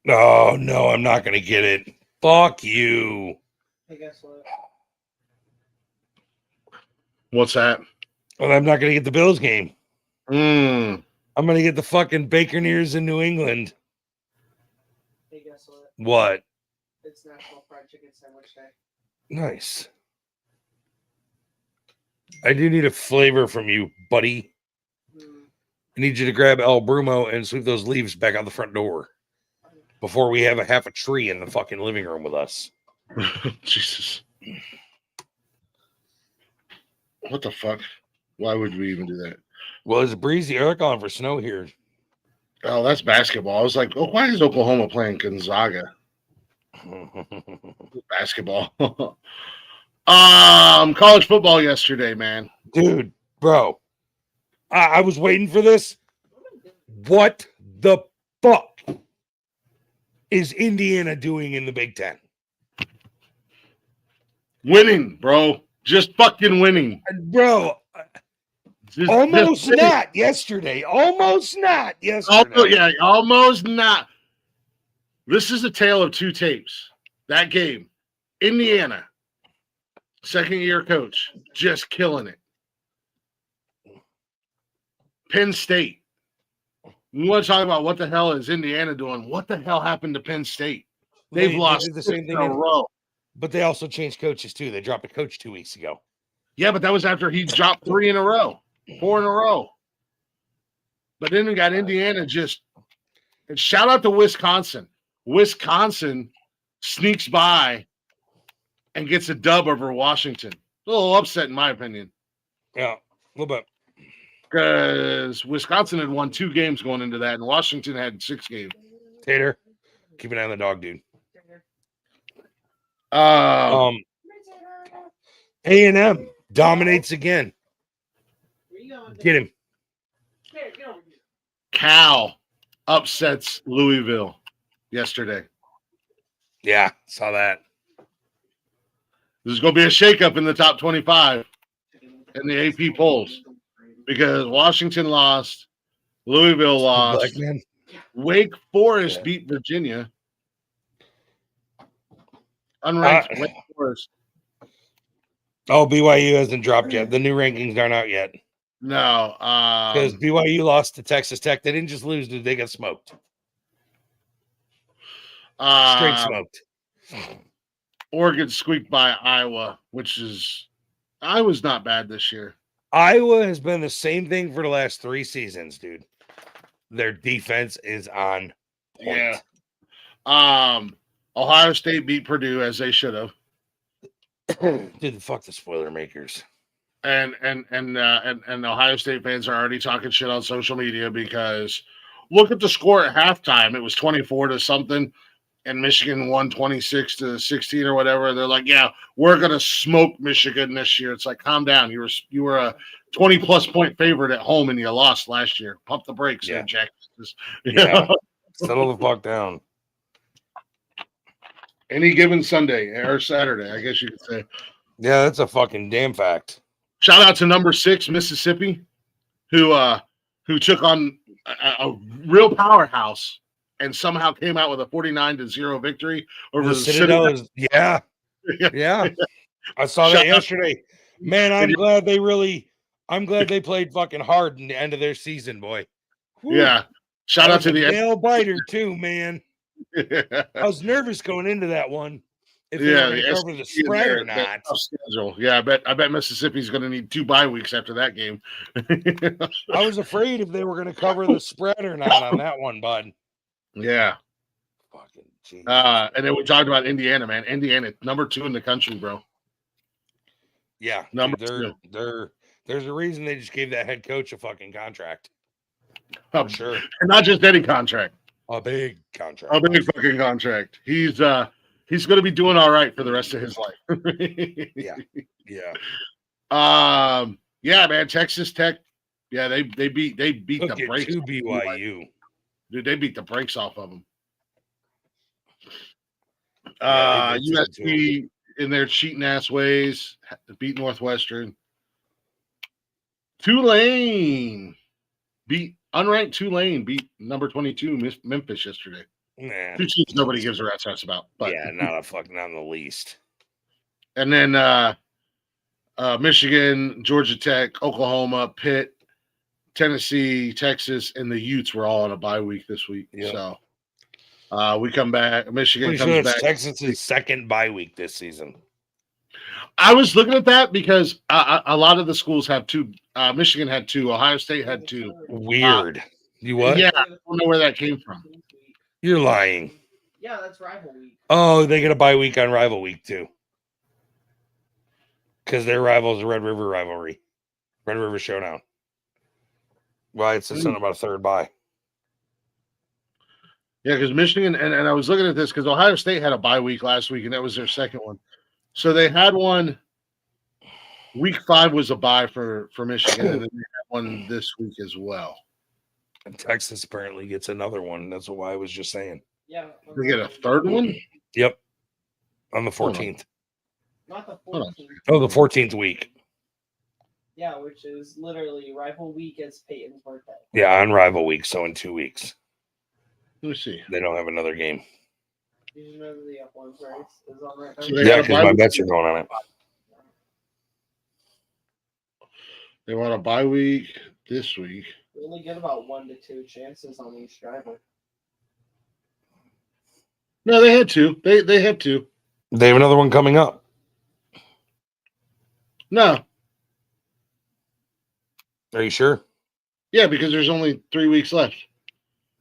Oh, no, I'm not going to get it. Fuck you. Hey, guess what? What's that? Well, I'm not going to get the Bills game. I'm going to get the fucking Baconeers in New England. Hey, guess what? What? It's National Fried Chicken Sandwich Day. Nice. I do need a flavor from you, buddy. I need you to grab El Brumo and sweep those leaves back out the front door before we have a half a tree in the fucking living room with us. Jesus. What the fuck? Why would we even do that? Well, it's breezy. They're calling for snow here. Oh, that's basketball. I was like, why is Oklahoma playing Gonzaga? Basketball. College football yesterday, man. Dude, bro. I was waiting for this. What the fuck is Indiana doing in the Big Ten? Winning, bro. Just fucking winning. Bro, almost not yesterday. Almost not yesterday. Almost not. This is a tale of two tapes. That game, Indiana, second-year coach, just killing it. Penn State. You want to talk about what the hell is Indiana doing? What the hell happened to Penn State? They've lost the same thing in a row. But they also changed coaches, too. They dropped a coach 2 weeks ago. Yeah, but that was after he dropped 4 in a row. But then we got Indiana just – and shout out to Wisconsin. Wisconsin sneaks by and gets a dub over Washington. A little upset, in my opinion. Yeah, a little bit. Because Wisconsin had won 2 games going into that, and Washington had 6 games. Tater, keep an eye on the dog, dude. A&M dominates again. Get him. Cal upsets Louisville yesterday. Yeah, saw that. This is going to be a shakeup in the top 25 in the AP polls because Washington lost, Louisville lost, Wake Forest beat Virginia. Unranked Wake Forest. Oh, BYU hasn't dropped yet. The new rankings aren't out yet. No. Because BYU lost to Texas Tech. They didn't just lose, dude. They got smoked. Straight smoked. Oregon squeaked by Iowa, Iowa's not bad this year. Iowa has been the same thing for the last 3 seasons, dude. Their defense is on point. Yeah. Ohio State beat Purdue as they should have. Dude, fuck the spoiler makers. And Ohio State fans are already talking shit on social media because look at the score at halftime. It was 24 to something, and Michigan won 26 to 16 or whatever. They're like, yeah, we're gonna smoke Michigan this year. It's like, calm down. You were a 20+ point favorite at home, and you lost last year. Pump the brakes, there, Jack. Yeah. Settle the fuck down. Any given Sunday or Saturday, I guess you could say. Yeah, that's a fucking damn fact. Shout out to number 6, Mississippi, who took on a real powerhouse and somehow came out with a 49-0 victory over the Citadel. Yeah. I saw that yesterday. Man, I'm glad they played fucking hard in the end of their season, boy. Woo. Yeah. Shout out to the nail biter too, man. I was nervous going into that one. If they were going to cover the spread or not. Schedule. Yeah, I bet Mississippi's going to need 2 bye weeks after that game. I was afraid if they were going to cover the spread or not on that one, bud. Yeah. Fucking Jesus. And then we talked about Indiana, man. Indiana, number 2 in the country, bro. Yeah. Number 2. There's a reason they just gave that head coach a fucking contract. For sure. And not just any contract. A big contract. A big fucking contract. He's going to be doing all right for the rest of his life. Yeah. Yeah, man. Texas Tech. Yeah, they beat the brakes to BYU. Dude, they beat the brakes off of them. USC in their cheating ass ways beat Northwestern. Tulane unranked Tulane beat number 22 Memphis yesterday. Nah. 2 teams nobody gives a rat's ass about. But. Yeah, not in the least. And then Michigan, Georgia Tech, Oklahoma, Pitt, Tennessee, Texas, and the Utes were all on a bye week this week. Yep. So we come back. Michigan comes back. Texas' second bye week this season. I was looking at that because a lot of the schools have 2. Michigan had 2. Ohio State had 2. Weird. You what? Yeah, I don't know where that came from. You're lying. Yeah, that's rival week. Oh, they get a bye week on rival week too. Because their rival's the Red River rivalry. Red River Showdown. Why it's something about a third bye. Yeah, because Michigan, and I was looking at this because Ohio State had a bye week last week, and that was their second one. So they had one. Week 5 was a bye for Michigan, and then they had one this week as well. And Texas apparently gets another one. That's what I was just saying. Yeah. They get a third one? Yep. On the 14th. Not the 14th. Oh, the 14th week. Yeah, which is literally rival week is Peyton's birthday. Yeah, on rival week, so in 2 weeks. Let me see. They don't have another game. Did you know the F1 race is on right now? So yeah, because my bets are going on it. They want a bye week this week. We only get about 1 to 2 chances on each driver. No, they had 2. They have 2. They have another one coming up. No. Are you sure? Yeah, because there's only 3 weeks left.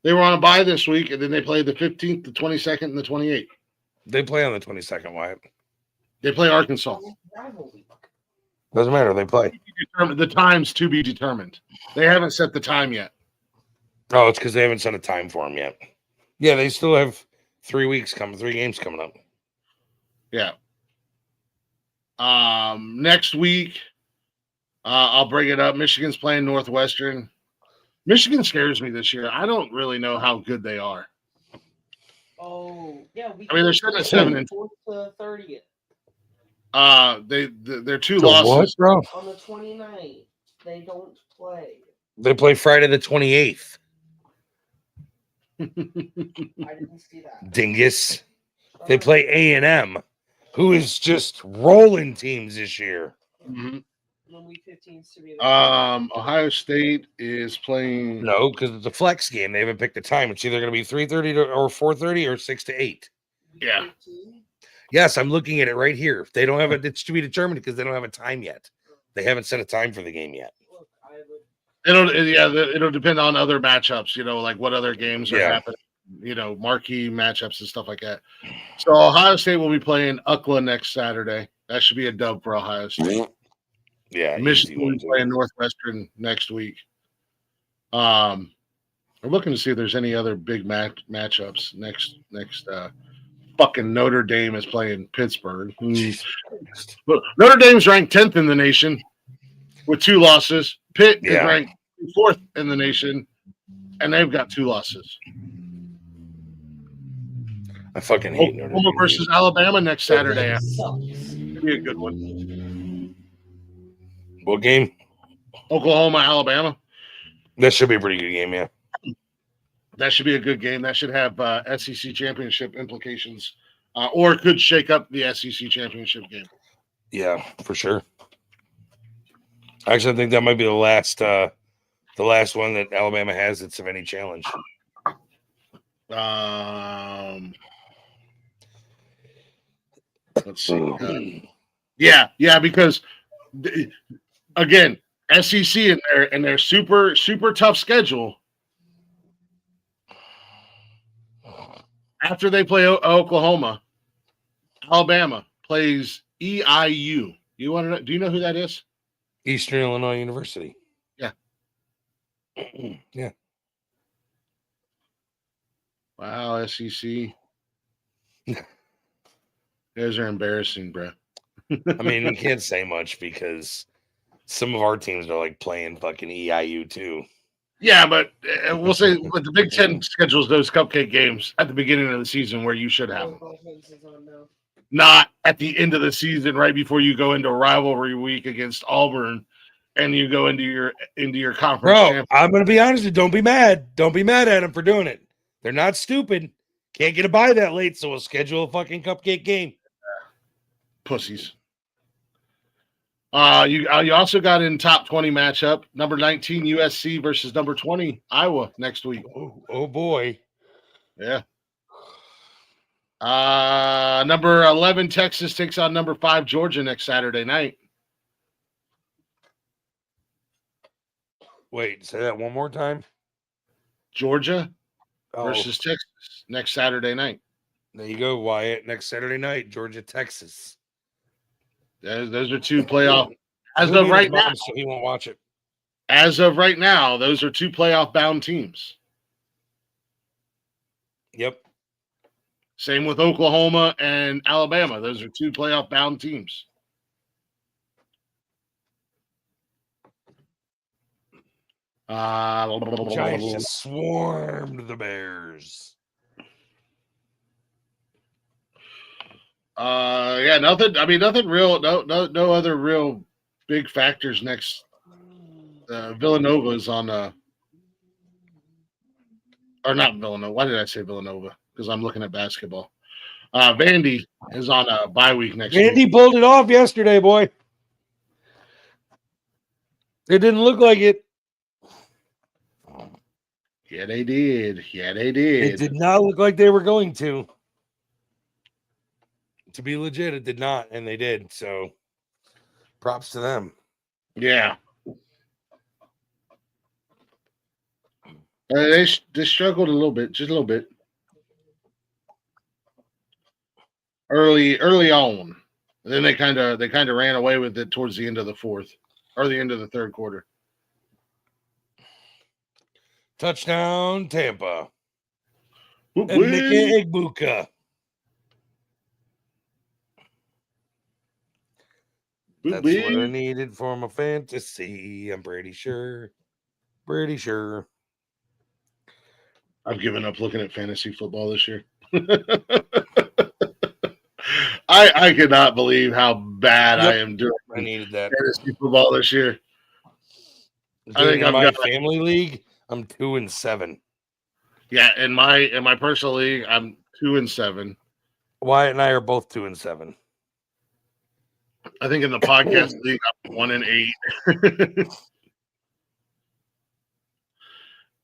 They were on a bye this week, and then they played the 15th, the 22nd, and the 28th. They play on the 22nd, Wyatt. They play Arkansas. Doesn't matter. They play. The time's to be determined. They haven't set the time yet. Oh, it's because they haven't set a time for them yet. Yeah, they still have 3 games coming up. Yeah. Next week, I'll bring it up. Michigan's playing Northwestern. Michigan scares me this year. I don't really know how good they are. Oh, yeah. They're sitting at 7 and 30th. They're 2 losses. What, bro? On the 29th, they don't play. They play Friday the 28th. I didn't see that. Dingus. They play A&M, who is just rolling teams this year. Mm-hmm. Week 15 to be Ohio State is playing. No, because it's a flex game. They haven't picked the time. It's either going to be 3:30 or 4:30 or 6 to 8. Yeah. Yes, I'm looking at it right here. They don't have it. It's to be determined because they don't have a time yet. They haven't set a time for the game yet. It'll depend on other matchups. Like what other games are happening. Marquee matchups and stuff like that. So Ohio State will be playing UCLA next Saturday. That should be a dub for Ohio State. Yeah, Michigan will be playing Northwestern next week. I'm looking to see if there's any other big matchups next. Fucking Notre Dame is playing Pittsburgh. Look, Notre Dame's ranked 10th in the nation with 2 losses. Pitt is ranked 4th in the nation, and they've got 2 losses. I fucking hate Notre Oklahoma Dame. versus Alabama next Saturday. Sucks. It'll be a good one. What game? Oklahoma, Alabama. That should be a pretty good game, yeah. That should be a good game. That should have SEC championship implications, or could shake up the SEC championship game. Yeah, for sure. Actually, I think that might be the last one that Alabama has that's of any challenge. Let's see. Yeah, because again, SEC and their super tough schedule. After they play Oklahoma, Alabama plays EIU. You want to know? Do you know who that is? Eastern Illinois University. Yeah. Yeah. Wow, SEC. Those are embarrassing, bro. I mean, you can't say much because some of our teams are like playing fucking EIU too. Yeah, but we'll say but the Big Ten schedules those cupcake games at the beginning of the season where you should have them. Not at the end of the season, right before you go into rivalry week against Auburn, and you go into your conference. Bro, I'm gonna be honest with you. Don't be mad. Don't be mad at them for doing it. They're not stupid. Can't get a bye that late, so we'll schedule a fucking cupcake game. Pussies. You also got in top 20 matchup, number 19 USC versus number 20 Iowa next week. Oh boy. Yeah. Number 11 Texas takes on number 5 Georgia next Saturday night. Wait, say that one more time. Georgia versus Texas next Saturday night. There you go, Wyatt. Next Saturday night, Georgia, Texas. Those are 2 playoff. As of right now, so he won't watch it. As of right now, those are 2 playoff bound teams. Yep. Same with Oklahoma and Alabama. Those are 2 playoff bound teams. Giants just swarmed the Bears. Yeah, nothing. I mean, nothing real. No other real big factors next. Villanova is on. Or not Villanova. Why did I say Villanova? Because I'm looking at basketball. Vandy is on a bye week next week. Vandy pulled it off yesterday, boy. It didn't look like it. Yeah, they did. It did not look like they were going to. To be legit, it did not, and they did. So, props to them. Yeah. They struggled a little bit, just a little bit. Early on. And then they kind of ran away with it towards the end of the fourth or the end of the third quarter. Touchdown, Tampa. Whoop, And whoop. Mika Egbuka. That's what I needed for my fantasy. I'm pretty sure. I've given up looking at fantasy football this year. I cannot believe how bad I am doing. I needed that. Fantasy football this year. I think in I've my got family league, I'm 2-7. Yeah, in my personal league, I'm 2-7. Wyatt and I are both 2-7. I think in the podcast league, I'm 1-8.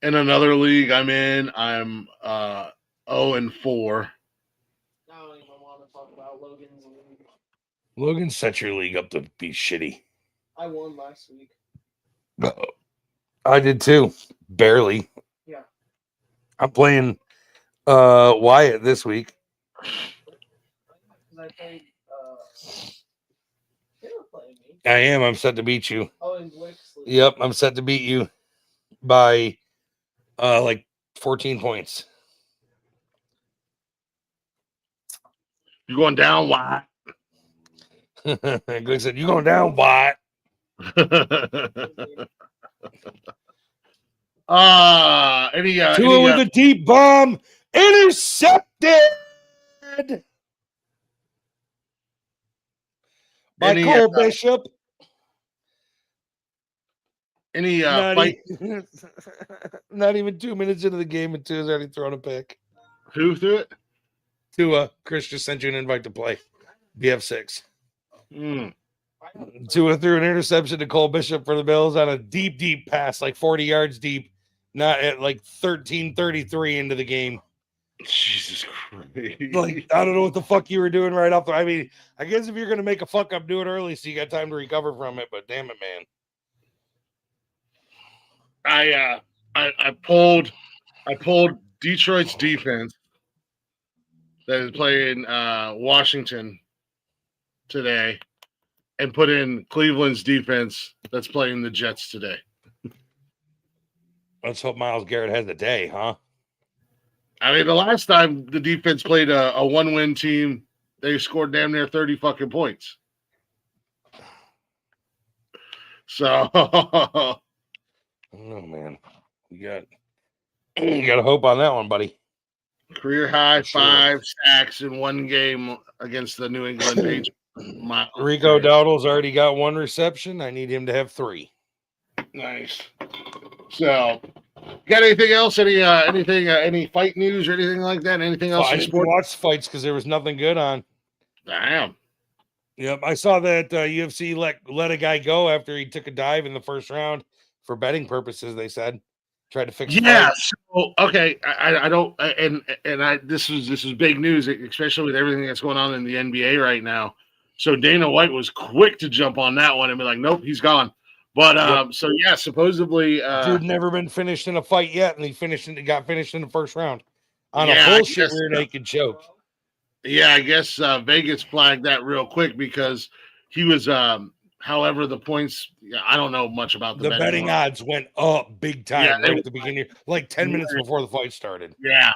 In another league I'm in, I'm 0-4. I don't even want to talk about Logan's league. Logan set your league up to be shitty. I won last week. I did too. Barely. Yeah. I'm playing Wyatt this week. Because I played. They were playing me. I am. I'm set to beat you. Oh, in Blick's league. Yep, I'm set to beat you by Like 14 points. You going down, Watt? Greg said, "You going down, Watt?" Any with a deep bomb, intercepted by Cole Bishop. fight? Not even 2 minutes into the game, and Tua's already thrown a pick. Who threw it? Tua. Chris just sent you an invite to play. BF6. Mm. Tua threw an interception to Cole Bishop for the Bills on a deep pass, like 40 yards deep, not at like 13:33 into the game. Jesus Christ. Like, I don't know what the fuck you were doing right off. I mean, I guess if you're going to make a fuck up, do it early so you got time to recover from it, but damn it, man. I pulled Detroit's defense that is playing Washington today and put in Cleveland's defense that's playing the Jets today. Let's hope Myles Garrett has a day, huh? I mean, the last time the defense played a one-win team, they scored damn near 30 fucking points. So, oh man, you got to hope on that one, buddy. Career high 5 sacks in one game against the New England Patriots. Rico Dowdle's already got 1 reception. I need him to have 3. Nice. So, got anything else? Any fight news or anything like that? Anything else? I didn't watch fights because there was nothing good on. Damn. Yep, I saw that UFC let a guy go after he took a dive in the first round for betting purposes. They said tried to fix. Yeah. So okay, I don't this is big news, especially with everything that's going on in the NBA right now. So Dana White was quick to jump on that one and be like, nope, he's gone. But so yeah, supposedly dude never been finished in a fight yet, and got finished in the first round on a bullshit rear naked choke. Yeah, I guess Vegas flagged that real quick because he was however the points, I don't know much about the betting odds went up big time right at the beginning, like 10 minutes before the fight started. Yeah.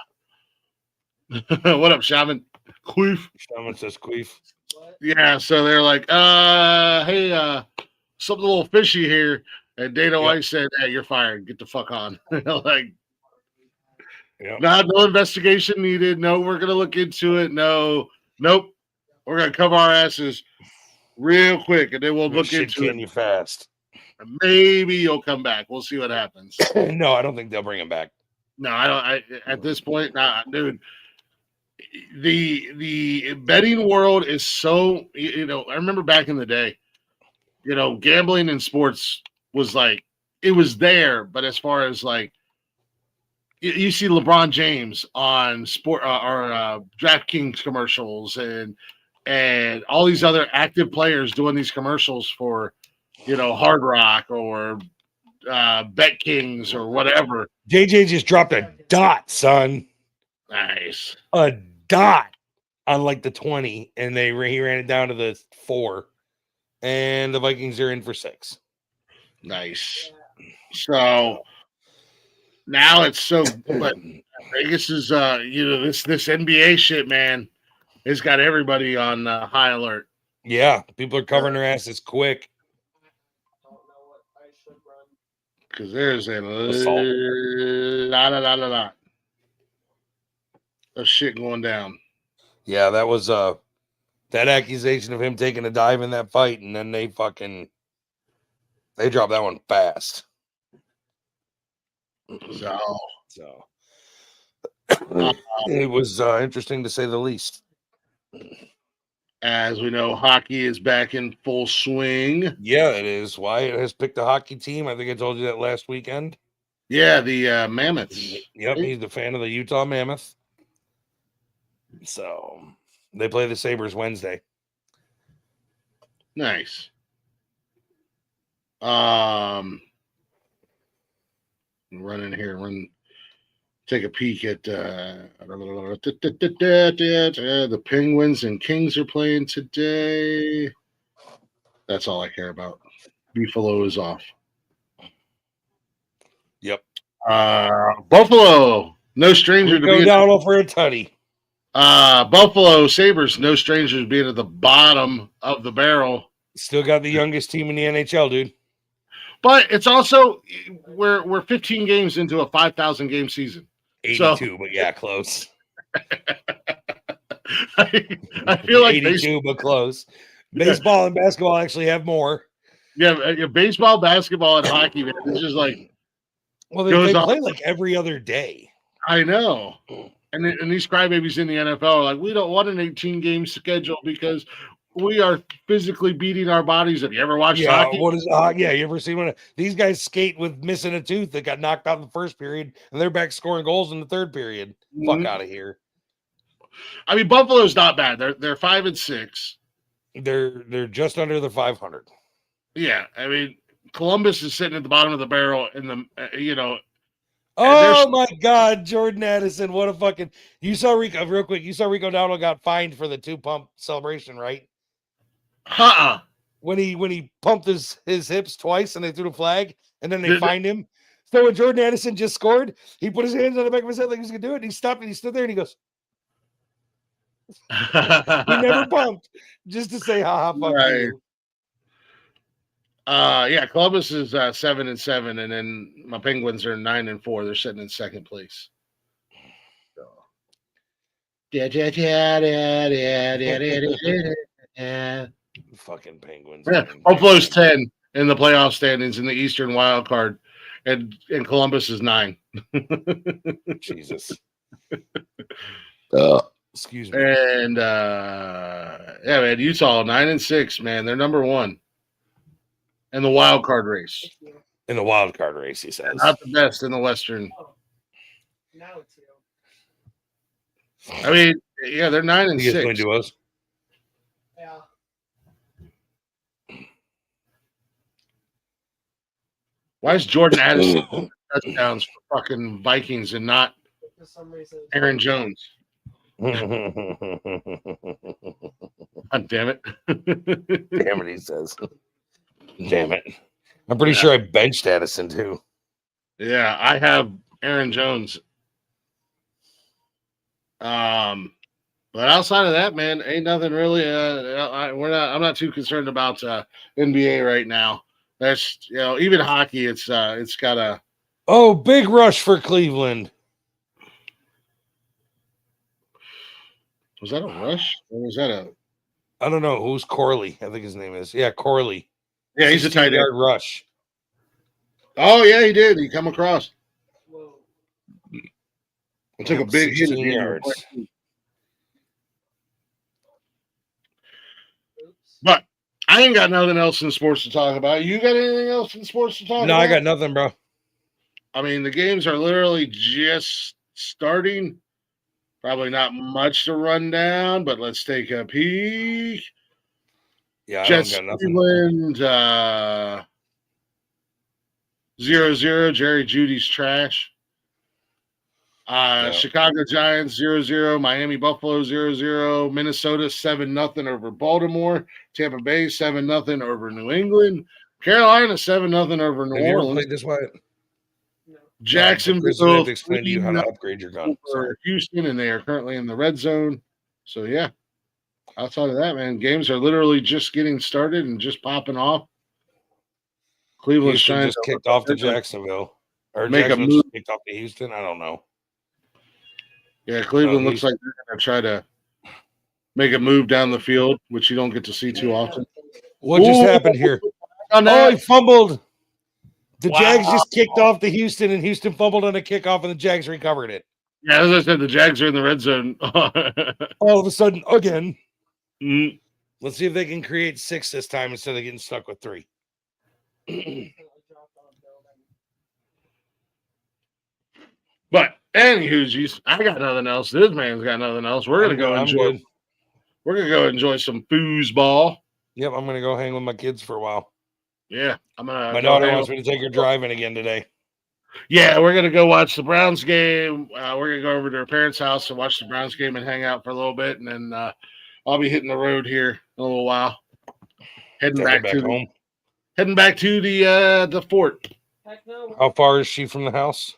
What up, Shaman? Queef. Shaman says queef. Yeah, so they're like, hey, something a little fishy here. And Dana White said, hey, you're fired. Get the fuck on. Like, no investigation needed. No, we're going to look into it. Nope. We're going to cover our asses real quick, and then we'll look into it. You fast. Maybe you'll come back. We'll see what happens. No, I don't think they'll bring him back. No, I don't. At this point, nah, dude. The betting world is so, I remember back in the day, gambling in sports was like, it was there, but as far as like, you see LeBron James on sport or DraftKings commercials and all these other active players doing these commercials for, Hard Rock or Bet Kings or whatever. JJ just dropped a dot, son. Nice. A dot on like the 20, and he ran it down to the 4, and the Vikings are in for 6. Nice. So now it's so, but Vegas is, this NBA shit, man, has got everybody on high alert. Yeah, people are covering their asses quick. Because there's a lot of shit going down. Yeah, that was that accusation of him taking a dive in that fight, and then they dropped that one fast. So it was interesting to say the least. As we know, hockey is back in full swing. Yeah, it is. Wyatt has picked a hockey team. I think I told you that last weekend. Yeah, the Mammoths. Yep, he's a fan of the Utah Mammoth. So they play the Sabres Wednesday. Nice. Run in here. Take a peek at the Penguins and Kings are playing today. That's all I care about. Buffalo is off. Yep. Buffalo, no stranger to Go being down for a tutty. Buffalo Sabres, no strangers being at the bottom of the barrel. Still got the youngest team in the NHL, dude. But it's also we're 15 games into a 5,000 game season. 82, but yeah, close. I feel like 82, but close. Baseball and basketball actually have more. Yeah, baseball, basketball, and hockey, man. It's just like they play like every other day. I know. And these crybabies in the NFL are like, we don't want an 18-game schedule because we are physically beating our bodies. Have you ever watched hockey? What is you ever seen one of these guys skate with missing a tooth that got knocked out in the first period and they're back scoring goals in the third period? Fuck out of here. I mean, Buffalo's not bad. They're 5-6. They're just under the 500. Yeah, I mean, Columbus is sitting at the bottom of the barrel in the Oh my God, Jordan Addison! What a fucking you saw Rico real quick. You saw Rico Dowdle got fined for the 2-pump celebration, right? When he pumped his hips twice and they threw the flag and then they fined him. So when Jordan Addison just scored, he put his hands on the back of his head like he was gonna do it. And he stopped and he stood there and he goes. He never pumped just to say, "Ha ha, fuck you." Yeah, Columbus is 7-7, and then my Penguins are 9-4. They're sitting in second place. So. Fucking Penguins. Yeah, Buffalo's 10 in the playoff standings in the Eastern wild card, and Columbus is 9. Jesus. Excuse me. And yeah, man, Utah 9-6, man. They're number 1 in the wild card race. In the wild card race, he says. Not the best in the Western. Now it's you. I mean, yeah, they're 9-6. To us. Yeah. Why is Jordan Addison touchdowns for fucking Vikings and not Aaron Jones? God damn it. Damn it, he says. Damn it. I'm pretty sure I benched Addison too. Yeah, I have Aaron Jones. But outside of that, man, ain't nothing really. I'm not too concerned about NBA right now. That's even hockey. It's got a big rush for Cleveland. Was that a rush? Or was that a? I don't know. Who's Corley? I think his name is. Yeah, Corley. Yeah, he's a tight end. Rush. Oh yeah, he did. He come across. It took a big hit. Yards. But I ain't got nothing else in sports to talk about. You got anything else in sports to talk about? No, I got nothing, bro. I mean, the games are literally just starting. Probably not much to run down, but let's take a peek. Yeah, Jets, I don't got nothing. Cleveland, 0-0. Jerry Judy's trash. Chicago Giants 0-0. Miami Buffalo 0-0. Minnesota 7-0 over Baltimore. Tampa Bay 7-0 over New England. Carolina 7-0 over New Have Orleans. you ever played this way? Jacksonville. I have to explain to you how to upgrade your gun. For Houston, and they are currently in the red zone. So yeah, outside of that, man, games are literally just getting started and just popping off. Cleveland's trying just kicked off to Jacksonville, or make a move. Kicked off to Houston. I don't know. Yeah, Cleveland looks like they're going to try to make a move down the field, which you don't get to see too often. What just happened here? Oh, he fumbled. The Jags just kicked off to Houston, and Houston fumbled on a kickoff, and the Jags recovered it. Yeah, as I said, the Jags are in the red zone. All of a sudden, again. Mm. Let's see if they can create 6 this time instead of getting stuck with 3. But anywho, I got nothing else. This man's got nothing else. We're gonna go enjoy. We're gonna go enjoy some foosball. Yep, I'm gonna go hang with my kids for a while. Yeah, I'm gonna. My daughter wants me to take her driving again today. Yeah, we're gonna go watch the Browns game. We're gonna go over to her parents' house and watch the Browns game and hang out for a little bit, and then I'll be hitting the road here in a little while. Heading back home. Heading back to the fort. How far is she from the house?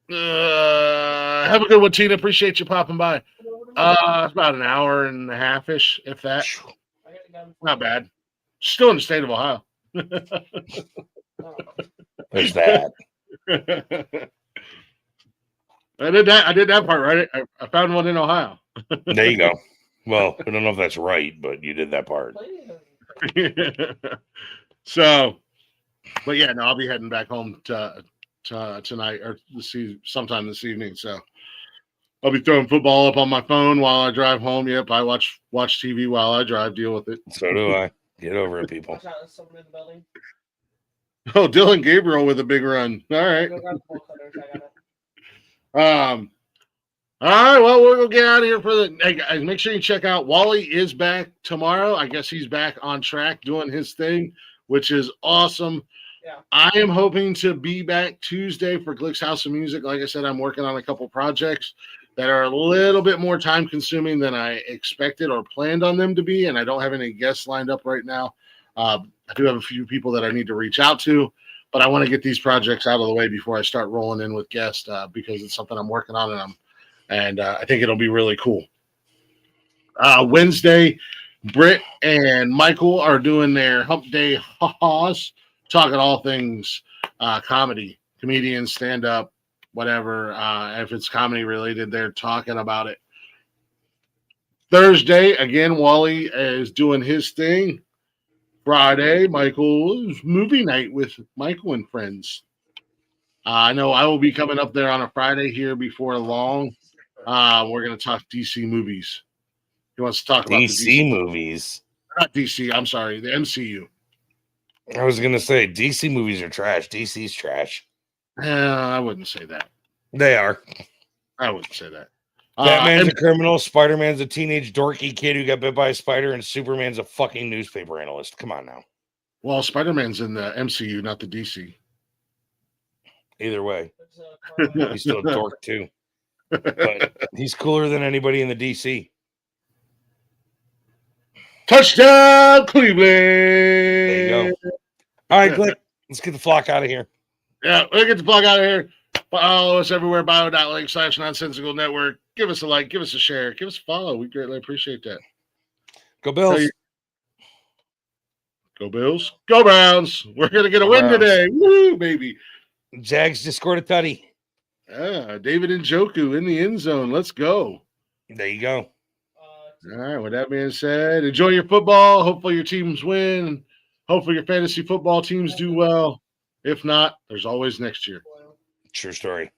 Have a good one, Tina. Appreciate you popping by. It's about an hour and a half-ish, if that. Not bad. Still in the state of Ohio. There's that. I did that part right. I found one in Ohio. There you go. Well, I don't know if that's right, but you did that part. So, but yeah, no, I'll be heading back home to tonight or sometime this evening. So I'll be throwing football up on my phone while I drive home. Yep, I watch TV while I drive. Deal with it. So do I. Get over it, people. Oh, Dylan Gabriel with a big run. All right. All right, well, we'll get out of here for the. Hey, guys, make sure you check out Wally is back tomorrow. I guess he's back on track doing his thing, which is awesome. Yeah. I am hoping to be back Tuesday for Glick's House of Music. Like I said, I'm working on a couple projects that are a little bit more time consuming than I expected or planned on them to be, and I don't have any guests lined up right now. I do have a few people that I need to reach out to, but I want to get these projects out of the way before I start rolling in with guests because it's something I'm working on, and I think it'll be really cool. Wednesday, Britt and Michael are doing their Hump Day ha-has, talking all things comedy, comedians, stand-up, whatever. If it's comedy related, they're talking about it. Thursday, again, Wally is doing his thing. Friday, Michael's movie night with Michael and friends. I know I will be coming up there on a Friday here before long. We're going to talk DC movies. He wants to talk about the DC movies. Not DC, I'm sorry, the MCU. I was going to say DC movies are trash. DC's trash. I wouldn't say that. They are. I wouldn't say that. Batman's a criminal. Spider-Man's a teenage dorky kid who got bit by a spider, and Superman's a fucking newspaper analyst. Come on now. Well, Spider-Man's in the MCU, not the DC. Either way, he's still a dork too. But he's cooler than anybody in the DC. Touchdown, Cleveland! There you go. All right, Glick, let's get the flock out of here. Yeah, we'll get the flock out of here. Follow us everywhere, bio.link/nonsensical network. Give us a like, give us a share, give us a follow. We greatly appreciate that. Go Bills. Go Bills. Go Browns. We're going to get a win today. Woo, baby. Jags just scored a tutty. David Njoku in the end zone. Let's go. There you go. All right, with that being said, enjoy your football. Hopefully your teams win. Hopefully your fantasy football teams do well. If not, there's always next year. True story.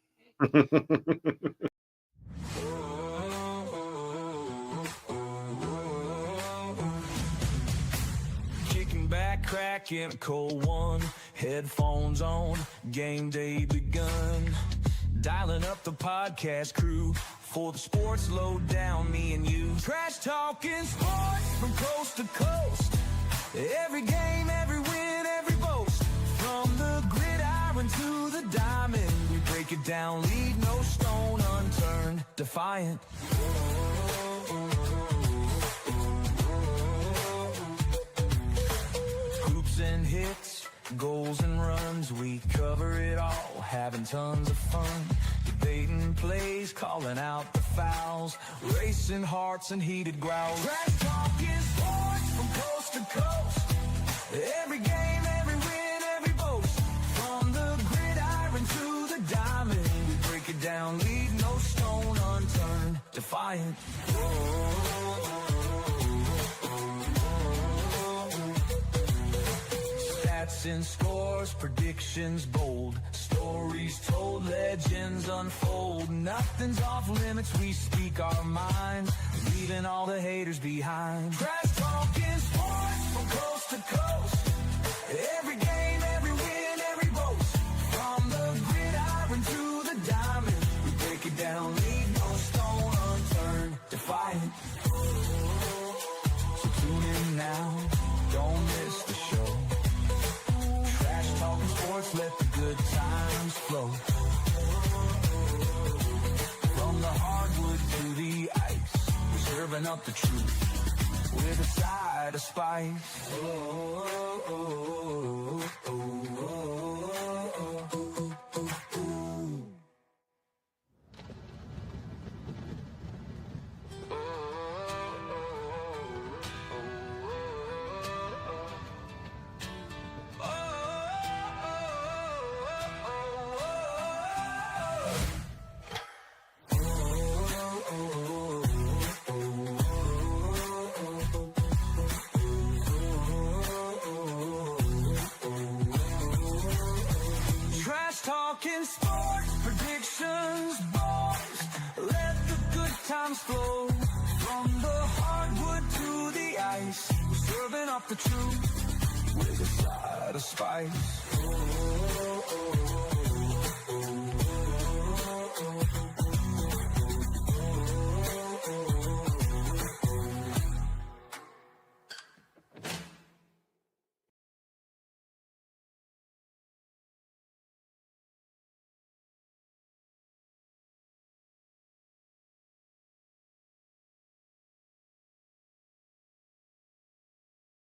Kicking back, cracking a cold one. Headphones on, game day begun. Dialing up the podcast crew for the sports lowdown, me and you. Trash talking sports from coast to coast. Every game, every win, every boast. From the gridiron to the diamond, we break it down, leave no stone unturned. Defiant. Hoops and hits, goals and runs, we cover it all, having tons of fun. Debating plays, calling out the fouls, racing hearts and heated growls. Trash talking sports from coast to coast. Every game, every win, every boast. From the gridiron to the diamond, we break it down, leave no stone unturned. Defiant. Stats and scores, predictions bold. Stories told, legends unfold. Nothing's off limits, we speak our minds, leaving all the haters behind. Trash talking sports from coast to coast. Every game, every win, every boast. From the gridiron to the diamond, we break it down, leave no stone unturned. Defiant. So tune in now, don't miss the show. Trash talking sports, let the good times flow. From the hardwood to the ice, we're serving up the truth with a side of spice. the truth with a side of spice.